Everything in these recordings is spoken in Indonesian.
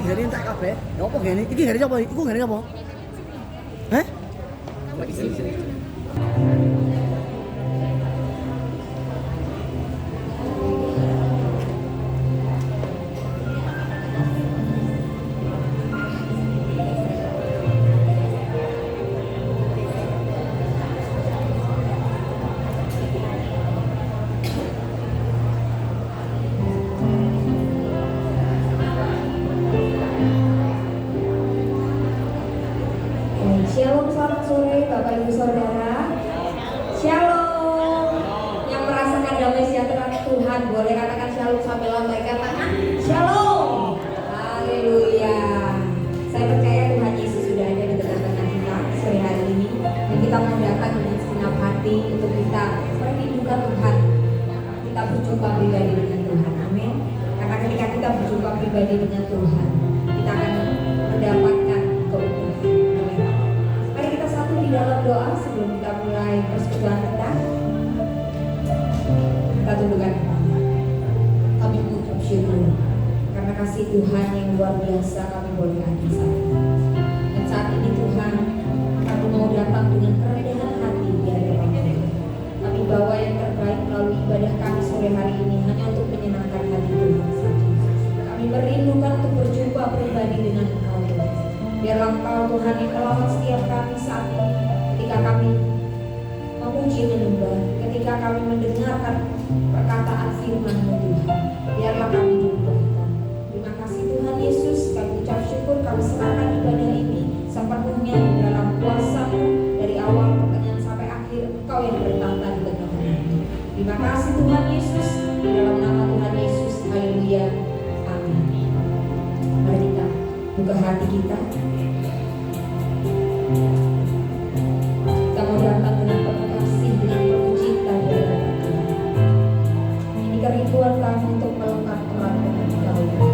Gini entek kabeh. Ya apa gini? Iki gini apa? Iku gini apa? Heh? Shalom, selamat sore Bapak Ibu Saudara. Shalom. Yang merasakan damai sejahtera Tuhan boleh katakan shalom sambil lambaikan tangan. Shalom. Haleluya. Saya percaya Tuhan Yesus sudah ada di tengah-tengah kita sore hari ini, dan kita mau datang dengan segenap hati untuk kita merindukan Tuhan. Kita berjumpa pribadi dengan Tuhan. Amin. Karena ketika kita berjumpa pribadi dengan Tuhan, kita akan mendapatkan keuntungan. Di dalam doa sebelum kita mulai persekutuan kita tundukkan kepala. Kami mengucap syukur karena kasih Tuhan yang luar biasa kami boleh hadir saat ini. Dan saat ini Tuhan, kami mau datang dengan kerendahan hati di hadapan Tuhan. Kami bawa yang terbaik melalui ibadah kami sore hari ini hanya untuk menyenangkan hati Tuhan saja. Kami merindukan untuk berjumpa pribadi dengan Engkau Tuhan. Biarlah Engkau Tuhan yang melawat setiap kami saat ini, ketika kami memuji menyembah, ketika kami mendengarkan perkataan firman-Mu Tuhan. Biarlah kami diubahkan. Terima kasih Tuhan Yesus, kami ucap syukur, kami serahkan ibadah ini sepenuhnya di dalam kuasa-Mu dari awal pertengahan sampai akhir. Engkau yang bertahta di tengah-tengah. Terima kasih Tuhan Yesus, di dalam nama Tuhan Yesus. Haleluya. Amin. Mari kita buka hati kita. Kita mau datang dengan penuh kasih, dengan penuh cinta di hadapan Tuhan. Ini kerinduan kami untuk melekat erat dengan Engkau. Kau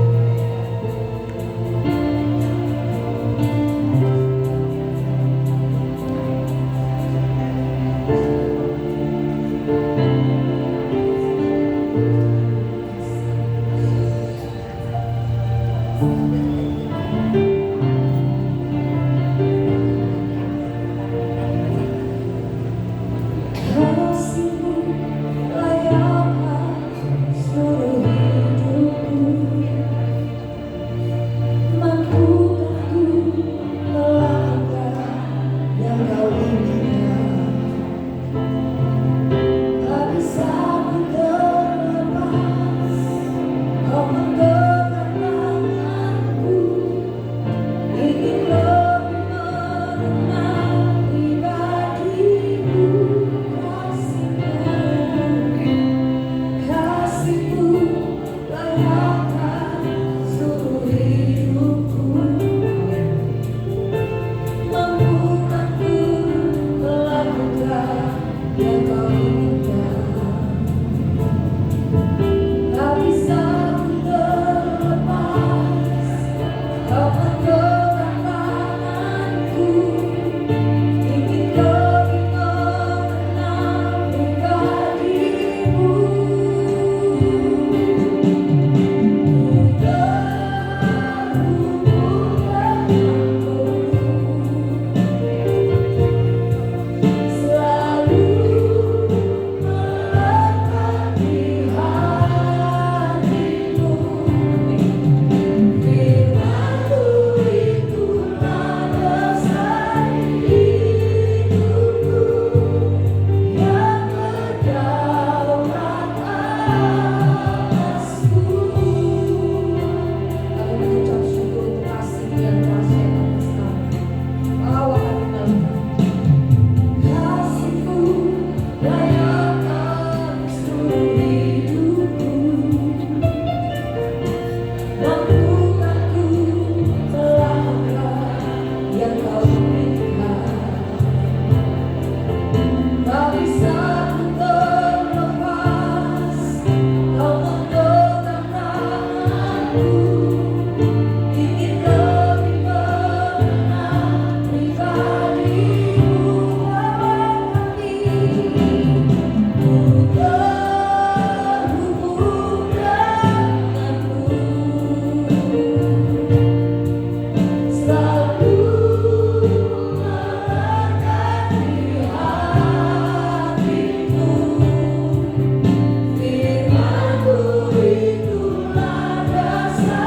Itulah dasar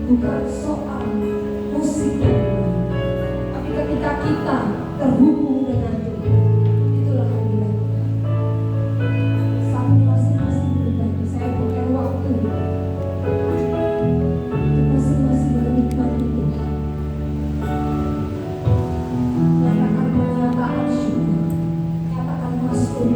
bukan soal musik yang baik, tapi ketika kita terhubung dengan Tuhan, itulah yang dilakukan. Saat ini masing-masing berbagi, saya berikan waktu untuk masing-masing menikmati Tuhan. Katakan pernyataan syukur, katakan masuk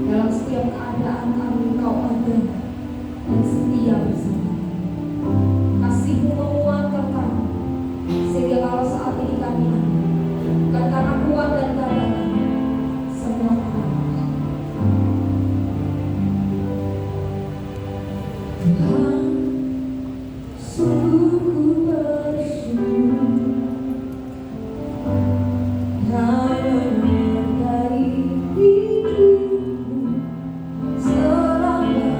dalam setiap keadaan kami, Engkau ada dan setia bersama kami. Kasih-Mu menguatkan kami, sehingga kalau saat ini kami ada, bukan karena kuat dan gagah kami, semua karena Tuhan. Sungguh ku bersyukur Kau menyertai hidupku selama ini.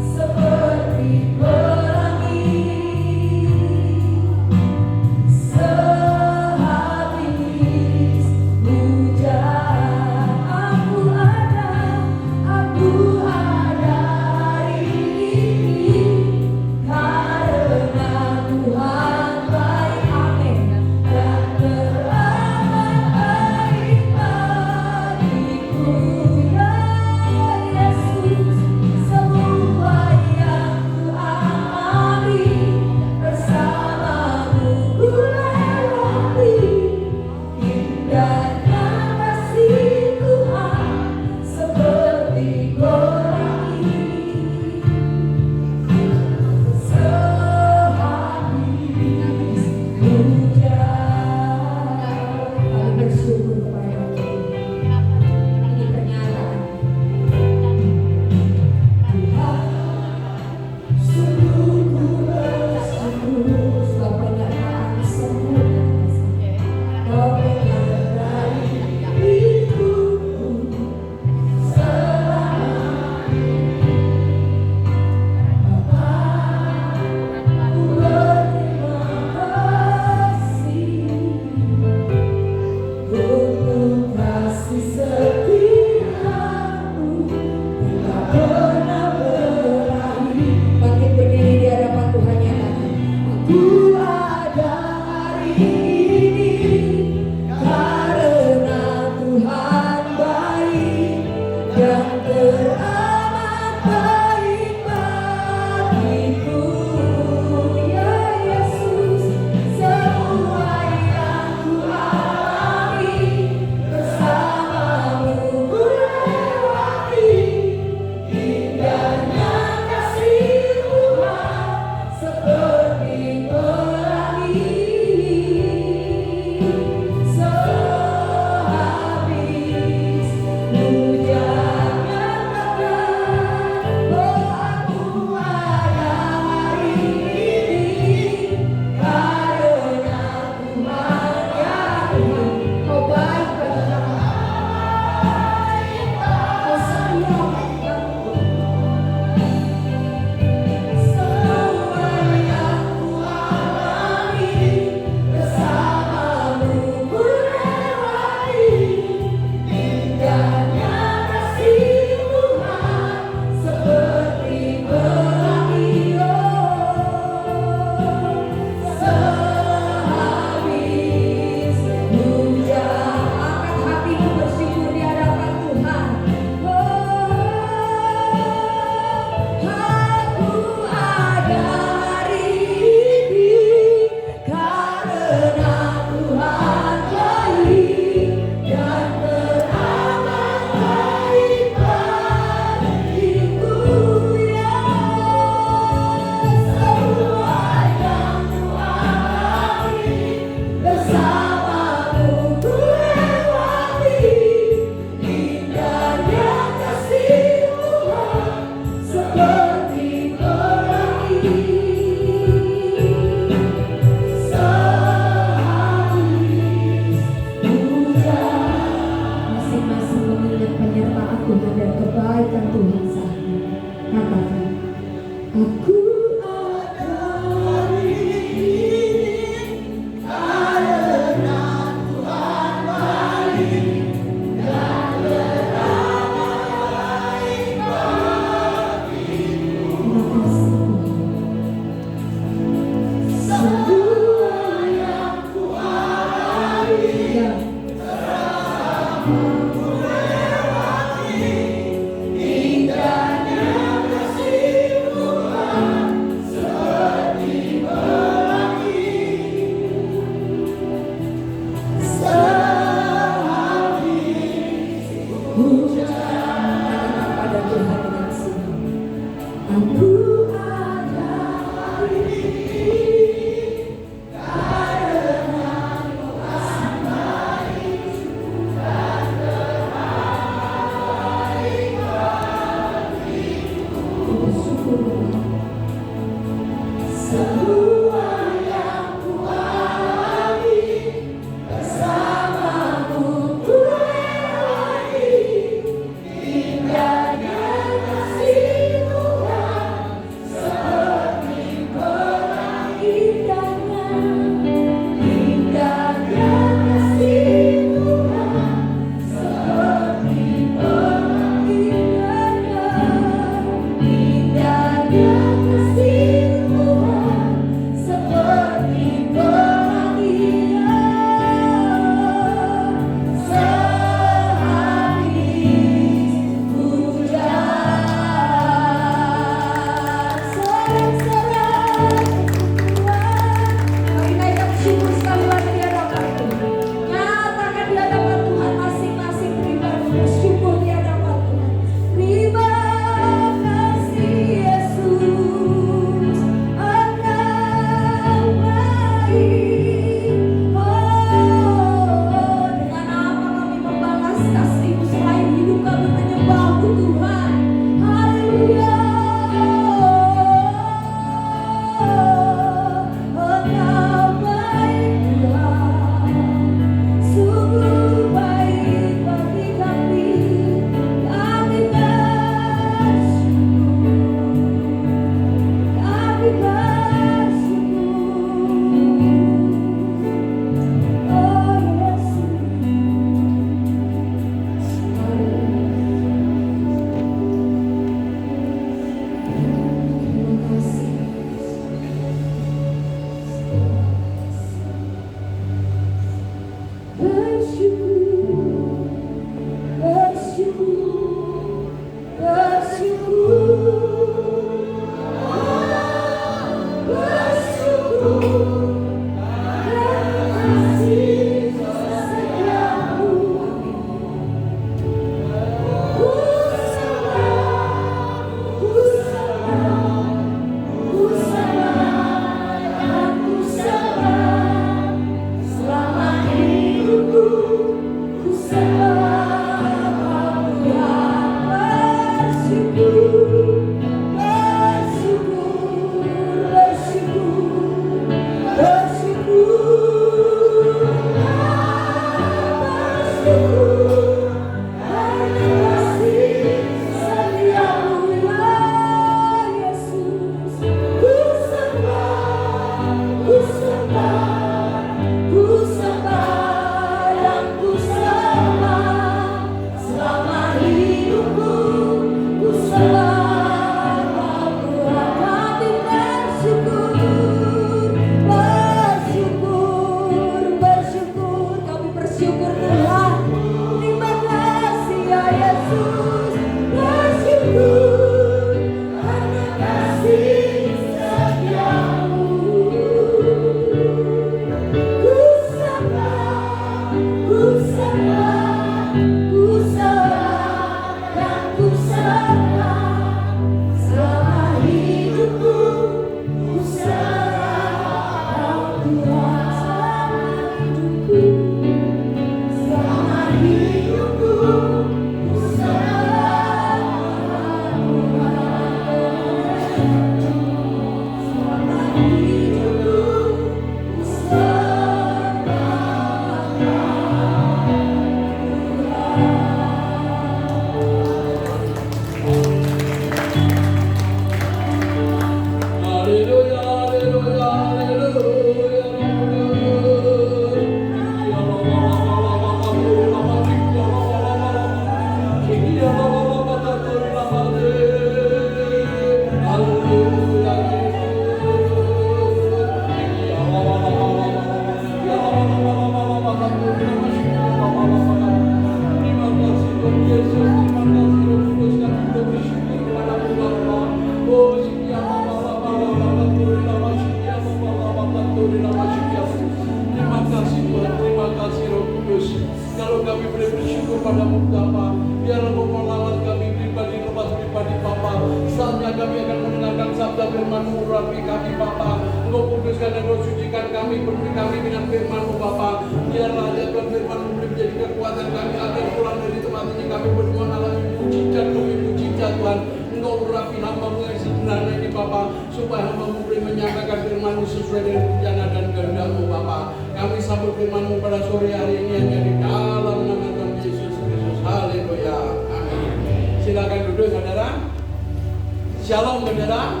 Shalom saudara,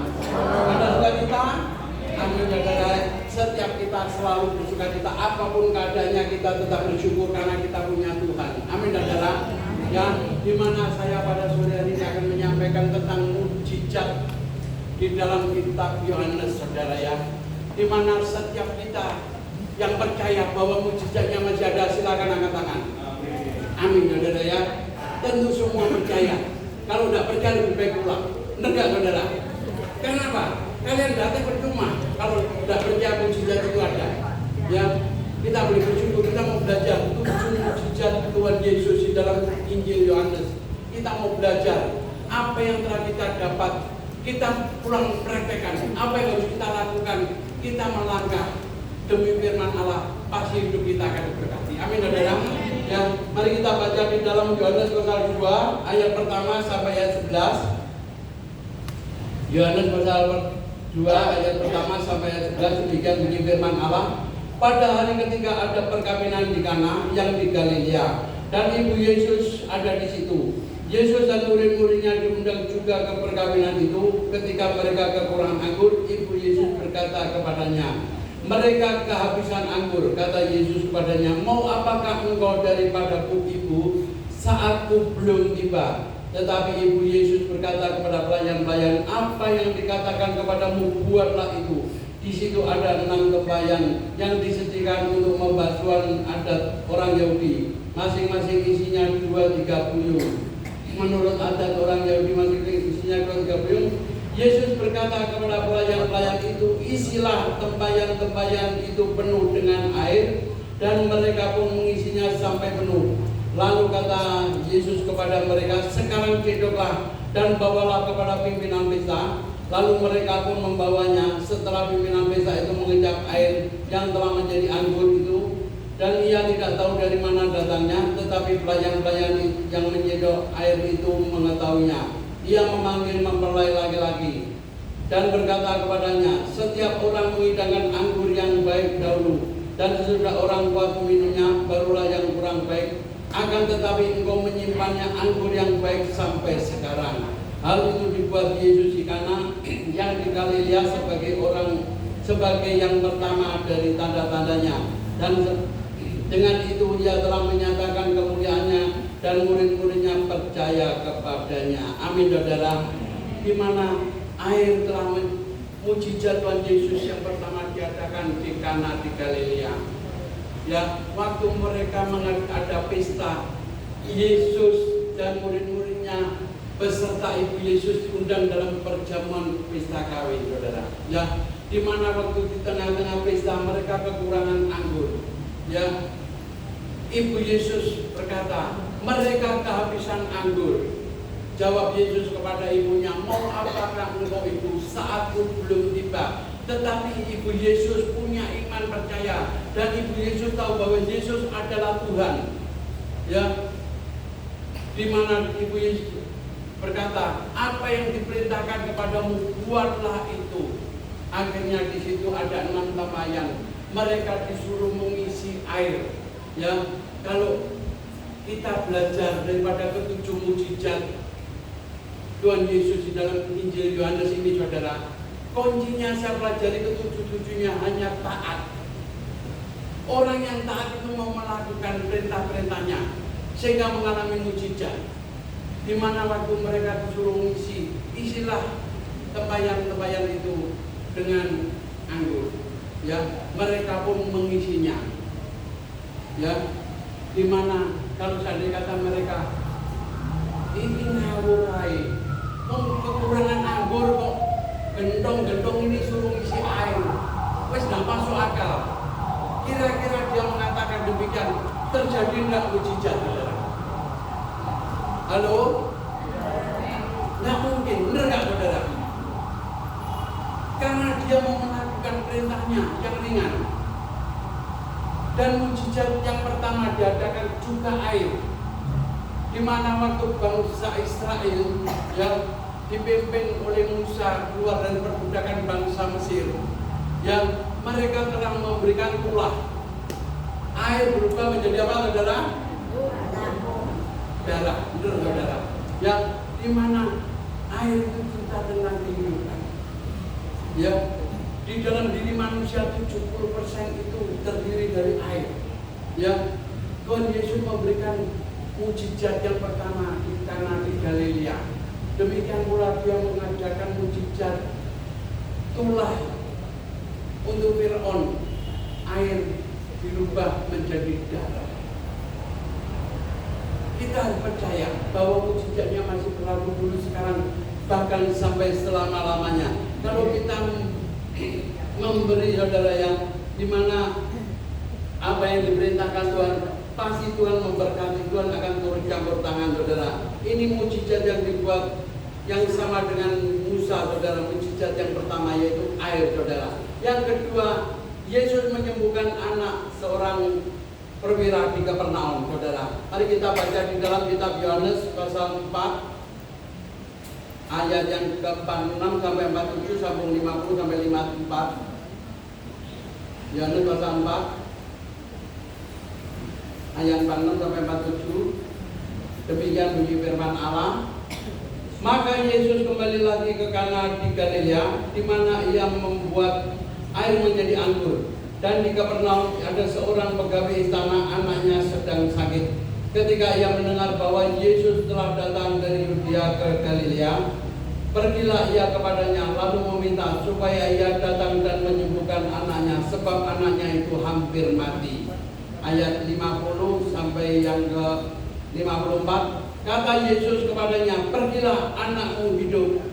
ada sukacita, amin saudara. Setiap kita selalu bersukacita, apapun keadaannya kita tetap bersyukur karena kita punya Tuhan. Amin saudara. Ya, dimana saya pada sore hari ini akan menyampaikan tentang mukjizat di dalam kitab Yohanes saudara ya. Dimana setiap kita yang percaya bahwa mukjizatnya masih ada, silakan angkat tangan. Amin saudara ya. Tentu semua percaya. Kalau tidak percaya lebih baik pulang. Benar nggak saudara? Kenapa? Kalian datang percuma kalau tidak percaya mukjizat itu ada. Ya, kita boleh bersyukur. Kita mau belajar 7 mukjizat Tuhan Yesus di dalam Injil Yohanes. Kita mau belajar apa yang telah kita dapat. Kita pulang praktekkan apa yang harus kita lakukan. Kita melangkah demi firman Allah, pasti hidup kita akan diberkati. Amin saudara. Ya, mari kita baca di dalam Yohanes pasal 2 ayat pertama sampai ayat 11. Yohanes pasal 2 ayat pertama sampai ayat 11, demikian bunyi firman Allah. Pada hari ketiga ada perkawinan di Kana yang di Galilea, dan ibu Yesus ada di situ. Yesus dan murid-muridnya diundang juga ke perkawinan itu. Ketika mereka kekurangan anggur, ibu Yesus berkata kepadanya, mereka kehabisan anggur. Kata Yesus kepadanya, mau apakah engkau daripadaku ibu, saatku belum tiba. Tetapi ibu Yesus berkata kepada pelayan-pelayan, apa yang dikatakan kepadamu, buatlah itu. Di situ ada 6 tempayan yang disediakan untuk membasuhan adat orang Yahudi. Masing-masing isinya 2-3 puyung. Menurut adat orang Yahudi masing-masing isinya 2-3 puyung. Yesus berkata kepada pelayan-pelayan itu, isilah tempayan-tempayan itu penuh dengan air, dan mereka pun mengisinya sampai penuh. Lalu kata Yesus kepada mereka, sekarang cedoklah dan bawalah kepada pimpinan pesta. Lalu mereka pun membawanya. Setelah pimpinan pesta itu mengecap air yang telah menjadi anggur itu, dan ia tidak tahu dari mana datangnya, tetapi pelayan-pelayan yang menyedok air itu mengetahuinya. Ia memanggil mempelai laki-laki dan berkata kepadanya, setiap orang menghidangkan anggur yang baik dahulu, dan sesudah orang kuat meminumnya, barulah yang kurang baik. Akan tetapi engkau menyimpannya anggur yang baik sampai sekarang. Hal itu dibuat Yesus di Kana yang di Galilea sebagai yang pertama dari tanda-tandanya. Dan dengan itu ia telah menyatakan kemuliaannya, dan murid-muridnya percaya kepadanya. Amin, saudara. Di mana air telah mujizat Tuhan Yesus yang pertama diadakan di Kana di Galilea. Ya, waktu mereka ada pesta, Yesus dan murid-muridnya beserta ibu Yesus diundang dalam perjamuan pesta kawin, saudara. Ya, di mana waktu di tengah-tengah pesta mereka kekurangan anggur. Ya, ibu Yesus berkata, mereka kehabisan anggur. Jawab Yesus kepada ibunya, mau apakah engkau itu, saatku belum tiba. Tetapi ibu Yesus punya iman percaya, dan ibu Yesus tahu bahwa Yesus adalah Tuhan. Ya, di mana ibu Yesus berkata, apa yang diperintahkan kepadamu, buatlah itu. Akhirnya di situ ada 6 tempayan. Mereka disuruh mengisi air. Ya, kalau kita belajar daripada ketujuh mujizat Tuhan Yesus di dalam Injil Yohanes ini, saudara, kuncinya saya pelajari ketujuh-tujuhnya hanya taat. Orang yang taat itu mau melakukan perintah-perintahnya sehingga mengalami mujizat. Di mana waktu mereka disuruh mengisi, isilah tempayan-tempayan itu dengan anggur. Ya, mereka pun mengisinya. Ya, di mana kalau seandainya kata mereka, ini ngawurai, kekurangan anggur kok, gendong-gendong ini suruh isi air, wes gak masuk akal. Kira-kira dia mengatakan demikian, terjadi enggak mujizat, saudara? Halo? Nggak mungkin, benar nggak, saudara? Karena dia mau melakukan perintahnya yang ringan. Dan mujizat yang pertama diadakan juga air. Di mana waktu bangsa Israel yang dipimpin oleh Musa keluar dari perbudakan bangsa Mesir, yang mereka telah memberikan tulah. Air berubah menjadi apa, saudara? Darah, benar, saudara. Yang di mana air itu cerita tentang kehidupan. Ya, di dalam diri manusia 70% itu terdiri dari air. Ya, Tuhan Yesus memberikan mujizat yang pertama di Kana di Galilea. Demikian pula dia mengajarkan mujizat tulah untuk Fir'aun. Air dirubah menjadi darah. Kita harus percaya bahwa mujizatnya masih berlaku dulu, sekarang, bahkan sampai selama-lamanya. Kalau kita memberi, saudara, yang dimana apa yang diperintahkan Tuhan, pasti Tuhan memberkati. Tuhan akan turun campur tangan, saudara. Ini mujizat yang dibuat yang sama dengan Musa, saudara. Mujizat yang pertama yaitu air, saudara. Yang kedua, Yesus menyembuhkan anak seorang perwira di Kapernaum, saudara. Mari kita baca di dalam kitab Yohanes pasal 4 ayat yang ke-46 sampai 47, sambung 50 sampai 54. Yohanes pasal 4 ayat 46 sampai 47. Demikian bunyi firman Allah. Maka Yesus kembali lagi ke Kana di Galilea, di mana ia membuat air menjadi anggur. Dan di Kapernaum ada seorang pegawai istana, anaknya sedang sakit. Ketika ia mendengar bahwa Yesus telah datang dari Yudea ke Galilea, pergilah ia kepadanya, lalu meminta supaya ia datang dan menyembuhkan anaknya, sebab anaknya itu hampir mati. Ayat 50 sampai yang ke 54. Kata Yesus kepadanya, pergilah, anakmu hidup.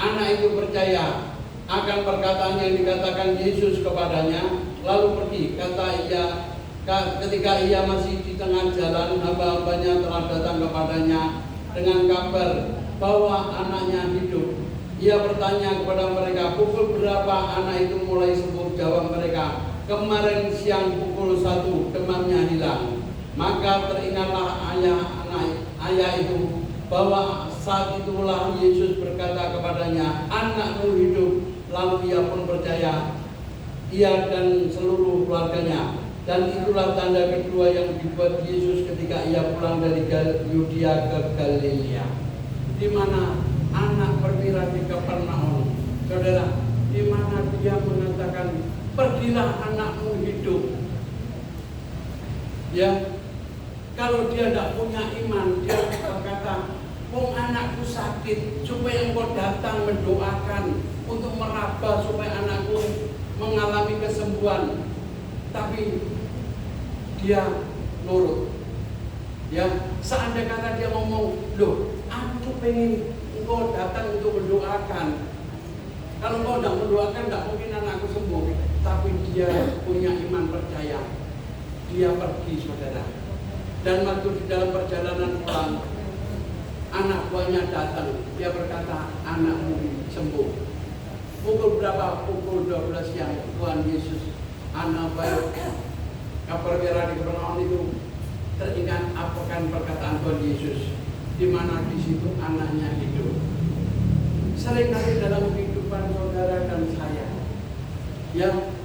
Anak itu percaya akan perkataan yang dikatakan Yesus kepadanya, lalu pergi. Ketika ia masih di tengah jalan, hamba-hambanya telah datang kepadanya dengan kabar bahwa anaknya hidup. Ia bertanya kepada mereka, pukul berapa anak itu mulai sembuh? Jawab mereka, kemarin siang pukul 1 demamnya hilang. Maka teringatlah ayah itu bahwa saat itulah Yesus berkata kepadanya, anakmu hidup. Lalu ia pun percaya, ia dan seluruh keluarganya. Dan itulah tanda kedua yang dibuat Yesus ketika ia pulang dari Yudea ke Galilea, di mana anak perwira di Kapernaum, saudara, di mana dia mengatakan, pergilah anakmu hidup. Ya, kalau dia tidak punya iman, dia berkata, wong anakku sakit, supaya engkau datang mendoakan untuk meraba supaya anakku mengalami kesembuhan. Tapi dia nurut. Ya, seandainya kata dia ngomong, loh, aku pengen engkau datang untuk mendoakan. Kalau engkau tidak mendoakan, tidak mungkin anakku sembuh. Tapi dia punya iman percaya. Dia pergi, saudara. Dan waktu di dalam perjalanan pulang, anak buahnya datang. Dia berkata, anakmu sembuh. Pukul berapa? Pukul 12 siang. Tuhan Yesus, anak baik, perwira di Kapernaum itu teringat akan perkataan Tuhan Yesus, di mana di situ anaknya hidup. Seringkali dalam kehidupan saudara dan saya, yang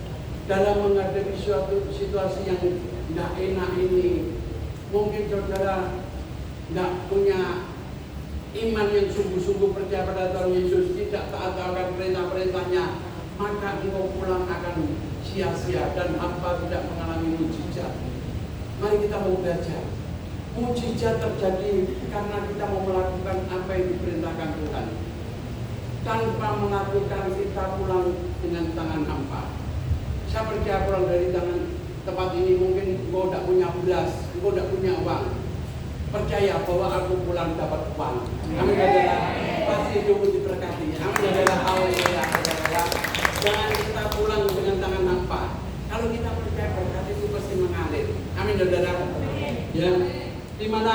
dalam menghadapi suatu situasi yang tidak enak ini, mungkin saudara tidak punya iman yang sungguh-sungguh percaya pada Tuhan Yesus, tidak taat akan perintah-perintahnya, maka engkau pulang akan sia-sia dan hamba tidak mengalami mujizat. Mari kita mau belajar. Mujizat terjadi karena kita mau melakukan apa yang diperintahkan Tuhan. Tanpa melakukan, kita pulang dengan tangan hampa. Saya percaya pulang dari tempat ini, mungkin engkau tidak punya beras, engkau tidak punya uang. Percaya bahwa aku pulang dapat uang. Amin, saudara. Pasti hidupmu diberkati. Amin, saudara. Haleluya, saudara. Jangan kita pulang dengan tangan hampa. Kalau kita percaya berkat itu pasti mengalir. Amin, saudara. Ya, di mana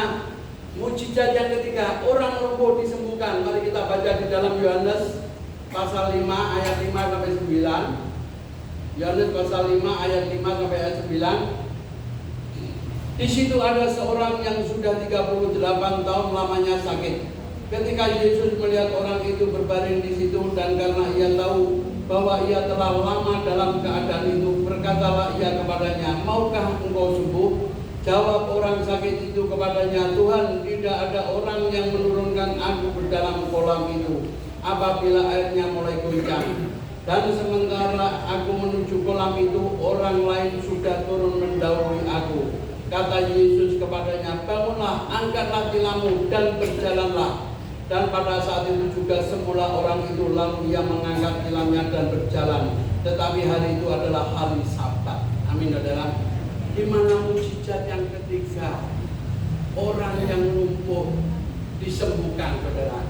mujizat yang ketiga, orang lumpuh disembuhkan. Mari kita baca di dalam Yohanes pasal 5 ayat 5 sampai 9. Yohanes pasal 5 ayat 5 sampai ayat 9. Di situ ada seorang yang sudah 38 tahun lamanya sakit. Ketika Yesus melihat orang itu berbaring di situ, dan karena ia tahu bahwa ia telah lama dalam keadaan itu, berkatalah ia kepadanya, maukah engkau sembuh? Jawab orang sakit itu kepadanya, Tuhan, tidak ada orang yang menurunkan aku ke dalam kolam itu apabila airnya mulai goncang. Dan sementara aku menuju kolam itu, orang lain sudah turun mendahului aku. Kata Yesus kepadanya, bangunlah, angkatlah tilammu dan berjalanlah. Dan pada saat itu juga semula orang itu, lalu ia mengangkat tilamnya dan berjalan. Tetapi hari itu adalah hari Sabat. Amin, saudara. Di mana mujizat yang ketiga, orang yang lumpuh disembuhkan, saudara.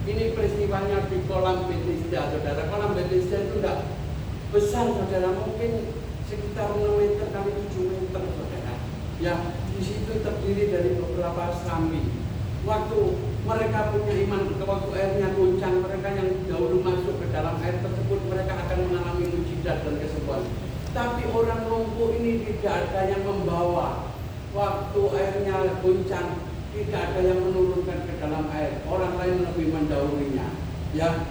Ini peristiwanya di kolam Bethesda, saudara. Kolam Bethesda itu tidak besar, saudara. Mungkin sekitar 6 meter kali 7 meter, saudara. Ya, di situ terdiri dari beberapa serambi. Waktu mereka punya iman, waktu airnya goncang, mereka yang dahulu masuk ke dalam air tersebut, mereka akan mengalami mujizat dan kesembuhan. Tapi orang lumpuh ini tidak ada yang membawa. Waktu airnya goncang, tidak ada yang menurunkan ke dalam air. Orang lain lebih mendahulunya. Ya,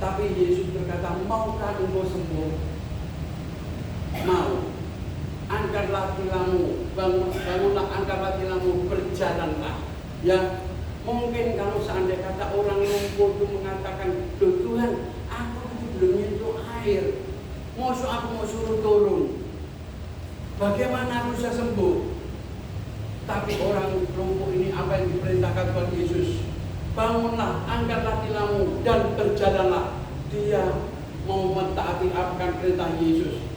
tapi Yesus berkata, maukah engkau sembuh? Mau. Angkatlah tilammu, bangunlah, angkatlah tilammu, berjalanlah. Ya, mungkin kalau seandainya kata orang lumpuh itu mengatakan, loh Tuhan, aku belum nyentuh air, masa aku mau suruh turun, bagaimana aku bisa sembuh? Tapi orang lumpuh ini apa yang diperintahkan Tuhan Yesus? Bangunlah, angkatlah tilammu dan berjalanlah. Dia mau mentaati akan perintah Yesus,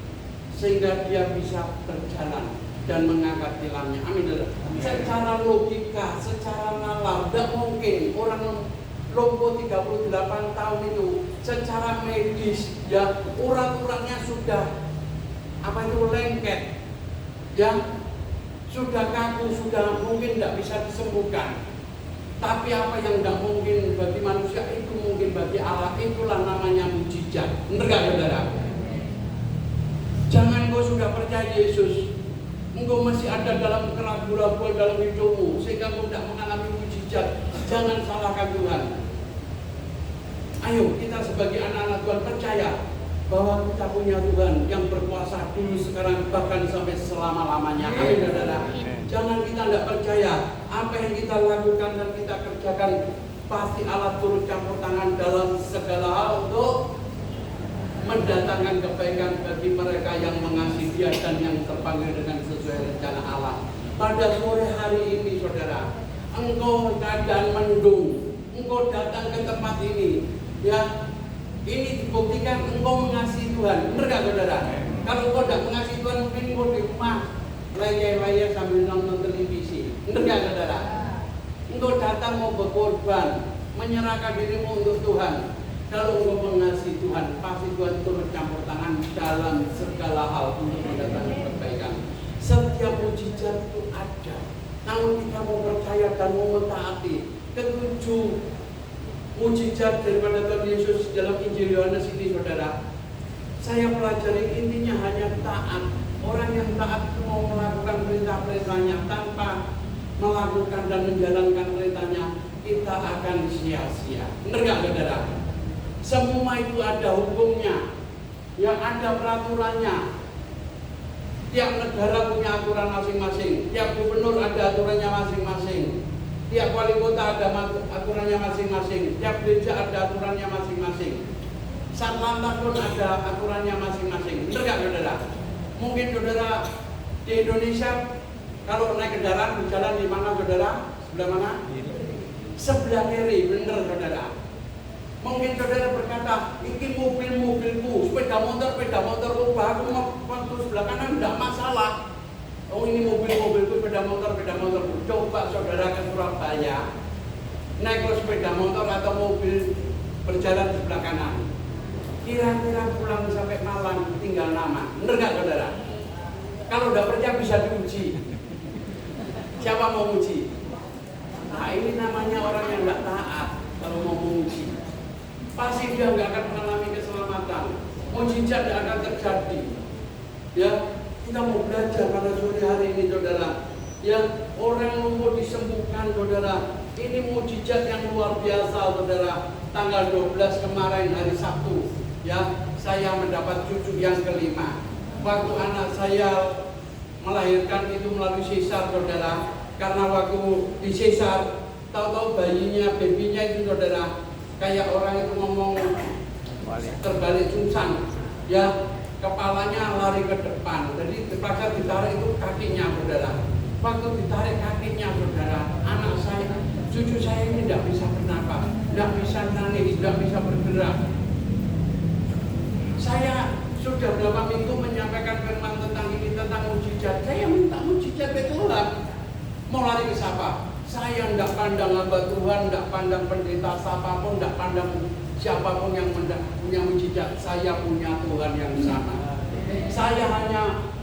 sehingga dia bisa berjalan dan mengangkat tilamnya. Amin. Secara logika, secara nalar, tidak mungkin orang lumpuh 38 tahun itu secara medis ya urat-uratnya sudah lengket ya, sudah kaku, sudah mungkin tidak bisa disembuhkan. Tapi apa yang tidak mungkin bagi manusia itu mungkin bagi Allah. Itulah namanya mujizat. Benar gak saudara? Jangan kau sudah percaya Yesus, engkau masih ada dalam keraguan-keraguan dalam hidupmu sehingga kau tidak mengalami mujizat. Jangan salahkan Tuhan. Ayo kita sebagai anak-anak Tuhan percaya bahwa kita punya Tuhan yang berkuasa dulu, sekarang, bahkan sampai selama-lamanya. Amin saudara. Jangan kita tidak percaya apa yang kita lakukan dan kita kerjakan pasti Allah turut campur tangan dalam segala hal untuk mendatangkan kebaikan bagi mereka yang mengasihi Dia dan yang terpanggil dengan sesuai rencana Allah. Pada sore hari ini saudara, engkau keadaan mendung, engkau datang ke tempat ini ya, ini dibuktikan engkau mengasihi Tuhan. Benar gak saudara? Kalau engkau tidak mengasihi Tuhan, mungkin engkau di rumah layar-layar sambil nonton televisi. Benar gak saudara? Engkau datang mau berkorban, menyerahkan dirimu untuk Tuhan. Kalau engkau mengasihi Tuhan, pasti Tuhan turut campur tangan dalam segala hal untuk mendatangkan kebaikan. Setiap mujizat itu ada, namun kita mau percaya dan mau mentaati. Ketujuh mujizat daripada Tuhan Yesus dalam Injil Yohanes ini saudara, saya pelajari intinya hanya taat. Orang yang taat itu mau melakukan perintah-perintahnya tanpa melakukan dan menjalankan perintahnya, kita akan sia-sia. Benar gak saudara? Semua itu ada hukumnya, yang ada peraturannya. Tiap negara punya aturan masing-masing, tiap gubernur ada aturannya masing-masing, tiap wali kota ada aturannya masing-masing, tiap gereja ada aturannya masing-masing, satlantas pun ada aturannya masing-masing. Benar gak saudara? Mungkin saudara di Indonesia kalau naik kendaraan berjalan di mana saudara? Sebelah mana? Sebelah kiri. Benar saudara? Mungkin saudara berkata, ini mobilku, sepeda motorku, aku mau waktu sebelah kanan tidak masalah. Oh ini mobilku, sepeda motorku. Coba saudara ke Surabaya, naik sepeda motor atau mobil berjalan sebelah kanan. Kira-kira pulang sampai Malang tinggal nama. Benar gak saudara? Kalau udah percaya bisa diuji. Siapa mau uji? Nah ini namanya orang yang gak taat. Kalau mau menguji, pasti dia gak akan mengalami keselamatan. Mujizat tidak akan terjadi. Ya, kita mau belajar pada sore hari ini saudara. Ya, orang lumpuh disembuhkan saudara. Ini mujizat yang luar biasa saudara. Tanggal 12 kemarin hari Sabtu, ya, saya mendapat cucu yang kelima. Waktu anak saya melahirkan itu melalui sesar saudara, karena waktu di sesar tahu-tahu bayinya, babynya itu saudara, kayak orang itu ngomong terbalik sungsang, ya, kepalanya lari ke depan, jadi terpaksa ditarik itu kakinya saudara. Waktu ditarik kakinya saudara, anak saya, cucu saya ini tidak bisa bernapas, tidak bisa nangis, tidak bisa bergerak. Saya sudah berapa minggu menyampaikan firman tentang ini, tentang mujizat. Saya minta mujizat ke Tuhan. Mau lari ke siapa? Saya tidak pandang hamba Tuhan, tidak pandang pendeta siapapun, tidak pandang siapapun yang punya mujizat. Saya punya Tuhan yang sama. Saya hanya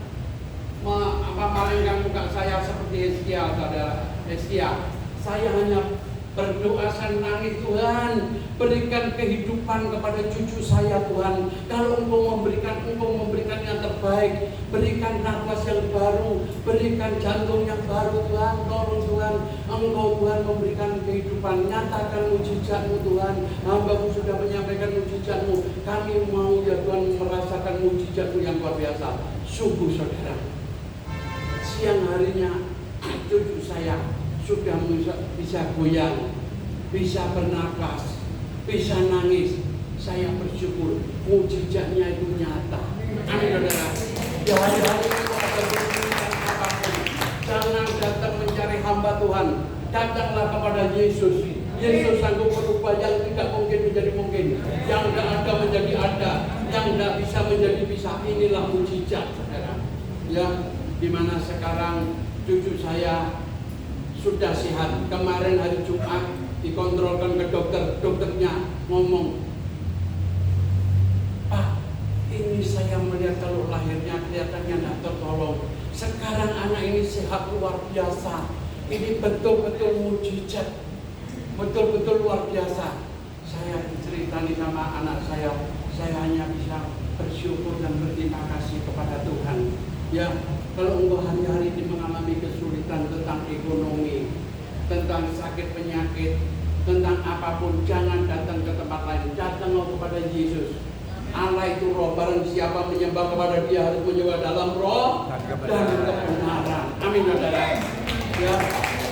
memalingkan muka saya seperti Hizkia, saudara Hizkia. Saya hanya berdoa, saya nangis, Tuhan berikan kehidupan kepada cucu saya Tuhan. Kalau Engkau memberikan yang terbaik, berikan nafas yang baru, berikan jantung yang baru Tuhan. Tolong Tuhan, Engkau Tuhan memberikan kehidupan, nyatakan mujizat-Mu Tuhan. Hamba-Mu sudah menyampaikan mujizat-Mu, kami mau ya Tuhan merasakan mujizat-Mu yang luar biasa. Sungguh saudara, siang harinya cucu saya sudah bisa goyang, bisa bernapas, bisa nangis. Saya bersyukur mujizatnya itu nyata. Amin saudara. Di hari-hari itu ada kesulitan apapun, jangan datang mencari hamba Tuhan, datanglah kepada Yesus. Yesus sanggup merubah yang tidak mungkin menjadi mungkin, yang tidak ada menjadi ada, yang tidak bisa menjadi bisa. Inilah mujizat saudara. Ya, dimana sekarang cucu saya sudah sehat. Kemarin hari Jumat dikontrolkan ke dokter, dokternya ngomong, Pak, ini saya melihat kalau lahirnya kelihatannya tidak tertolong. Sekarang anak ini sehat luar biasa. Ini betul-betul mujizat, betul-betul luar biasa. Saya diceritani sama anak saya hanya bisa bersyukur dan berterima kasih kepada Tuhan. Ya, kalau engkau hari-hari ini mengalami kesulitan tentang ekonomi, tentang sakit penyakit, tentang apapun, jangan datang ke tempat lain, datanglah kepada Yesus. Allah itu roh, barang siapa menyembah kepada Dia harus menyembah dalam roh dan kebenaran. Amin, saudara. Ya,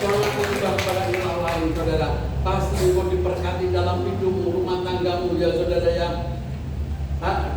jangan menyembah kepada ilah lain, saudara. Pasti engkau diberkati dalam hidupmu, rumah tanggamu, ya saudara ya.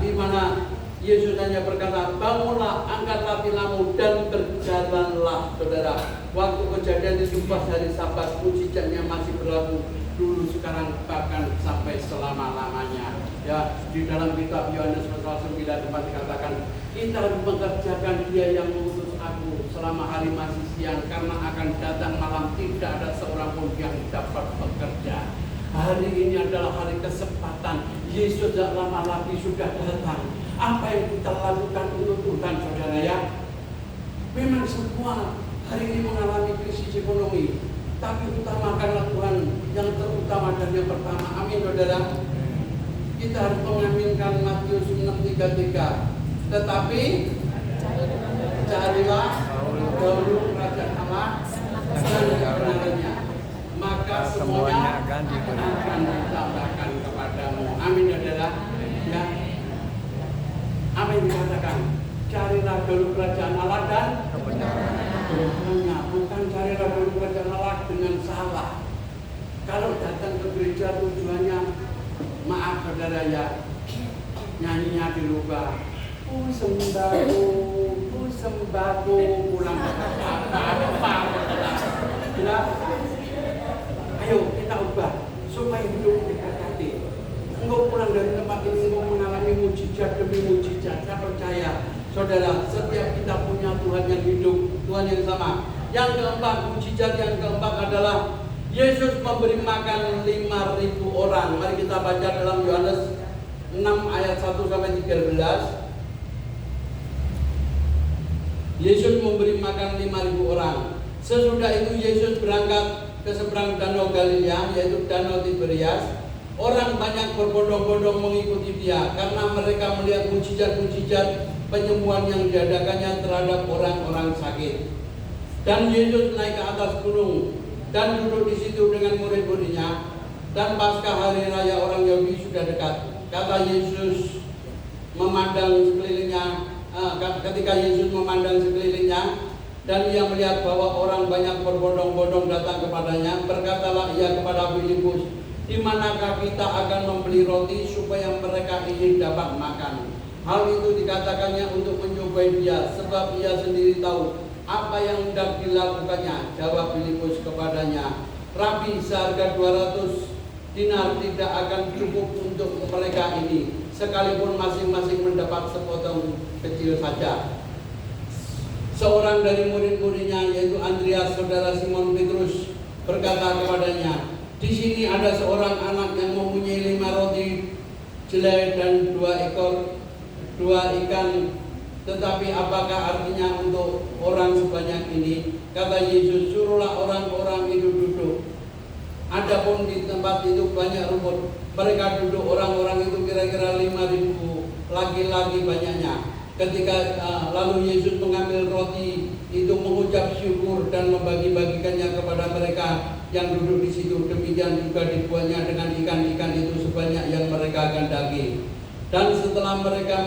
Di mana Yesus hanya berkata, bangunlah, angkatlah tilammu dan berjalanlah, saudara. Waktu kejadian itu pas hari Sabat, mujizatnya masih berlaku dulu, sekarang, bahkan sampai selama-lamanya. Ya, di dalam kitab Yohanes pasal 9 tempat dikatakan, kita harus mengerjakan Dia yang mengutus aku selama hari masih siang, karena akan datang malam tidak ada seorang pun yang dapat bekerja. Hari ini adalah hari kesempatan. Yesus tidak lama lagi sudah datang. Apa yang kita lakukan untuk Tuhan, saudara ya? Memang semua hari ini mengalami krisis ekonomi, tapi utamakanlah Tuhan yang terutama dan yang pertama. Amin, saudara. Kita harus mengaminkan Matius 6:33. Tetapi carilah dahulu kerajaan Allah dan kebenarannya, maka semuanya akan ditambahkan kepadamu. Amin, saudara. Ya. Apa yang dikatakan? Carilah dahulu kerajaan Allah dan kebenarannya, bukan carilah dahulu kerajaan Allah dengan salah. Kalau datang ke gereja tujuannya, maaf saudara ya, nyanyinya dirubah. Ku sembako, pulang apa? Ya, ayo kita ubah supaya hidup diberkati. Engkau pulang dari tempat ini, engkau mengalami mujizat demi mujizat. Saya percaya, saudara, setiap kita punya Tuhan yang hidup, Tuhan yang sama. Yang keempat, mujizat yang keempat adalah Yesus memberi makan 5.000 orang. Mari kita baca dalam Yohanes 6 ayat 1-13. Yesus memberi makan 5.000 orang. Sesudah itu Yesus berangkat ke seberang danau Galilea, yaitu danau Tiberias. Orang banyak berbondong-bondong mengikuti Dia karena mereka melihat mujizat-mujizat penyembuhan yang diadakannya terhadap orang-orang sakit. Dan Yesus naik ke atas gunung dan duduk di situ dengan murid-muridnya. Dan pasca hari raya orang Yahudi sudah dekat. Kata Yesus memandang sekelilingnya, ketika Yesus memandang sekelilingnya dan Ia melihat bahwa orang banyak berbondong-bondong datang kepadanya, berkatalah Ia kepada Filipus, di manakah kita akan membeli roti supaya mereka ini dapat makan? Hal itu dikatakannya untuk mencobai Dia, sebab Ia sendiri tahu apa yang hendak dilakukannya. Jawab Filipus kepadanya, Rabi, seharga 200 dinar tidak akan cukup untuk mereka ini, sekalipun masing-masing mendapat sepotong kecil saja. Seorang dari murid-muridnya, yaitu Andreas, saudara Simon Petrus, berkata kepadanya, di sini ada seorang anak yang mempunyai 5 roti jelai dan 2 ikan. Tetapi apakah artinya untuk orang sebanyak ini? Kata Yesus, suruhlah orang-orang itu duduk. Adapun di tempat itu banyak rumput. Mereka duduk, orang-orang itu kira-kira 5.000 laki-laki banyaknya. Ketika lalu Yesus mengambil roti itu, mengucap syukur dan membagi-bagikannya kepada mereka yang duduk di situ. Demikian juga dibuatnya dengan ikan-ikan itu sebanyak yang mereka kehendaki. Dan setelah mereka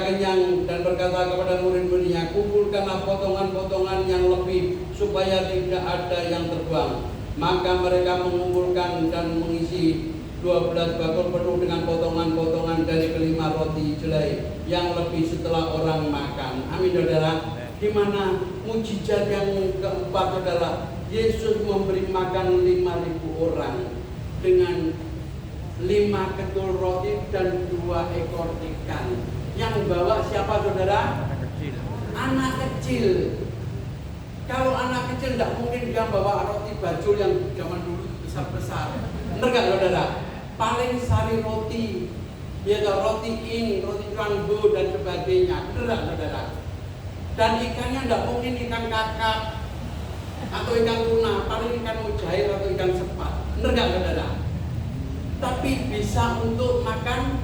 kenyang dan berkata kepada murid-muridnya, kumpulkanlah potongan-potongan yang lebih supaya tidak ada yang terbuang. Maka mereka mengumpulkan dan mengisi 12 bakul penuh dengan potongan-potongan dari kelima roti jelai yang lebih setelah orang makan. Amin, saudara. Di mana mujizat yang keempat, saudara, Yesus memberi makan 5.000 orang dengan 5 ketul roti dan 2 ekor ikan. Yang bawa siapa, saudara? Anak kecil. Kalau anak kecil tidak mungkin dia bawa roti bajul yang zaman dulu besar-besar. Benar nggak saudara? Paling sari roti, ya roti ini, roti canggul dan sebagainya. Benar nggak saudara? Dan ikannya tidak mungkin ikan kakap atau ikan tuna, paling ikan mujair atau ikan sepat. Benar nggak saudara? Tapi bisa untuk makan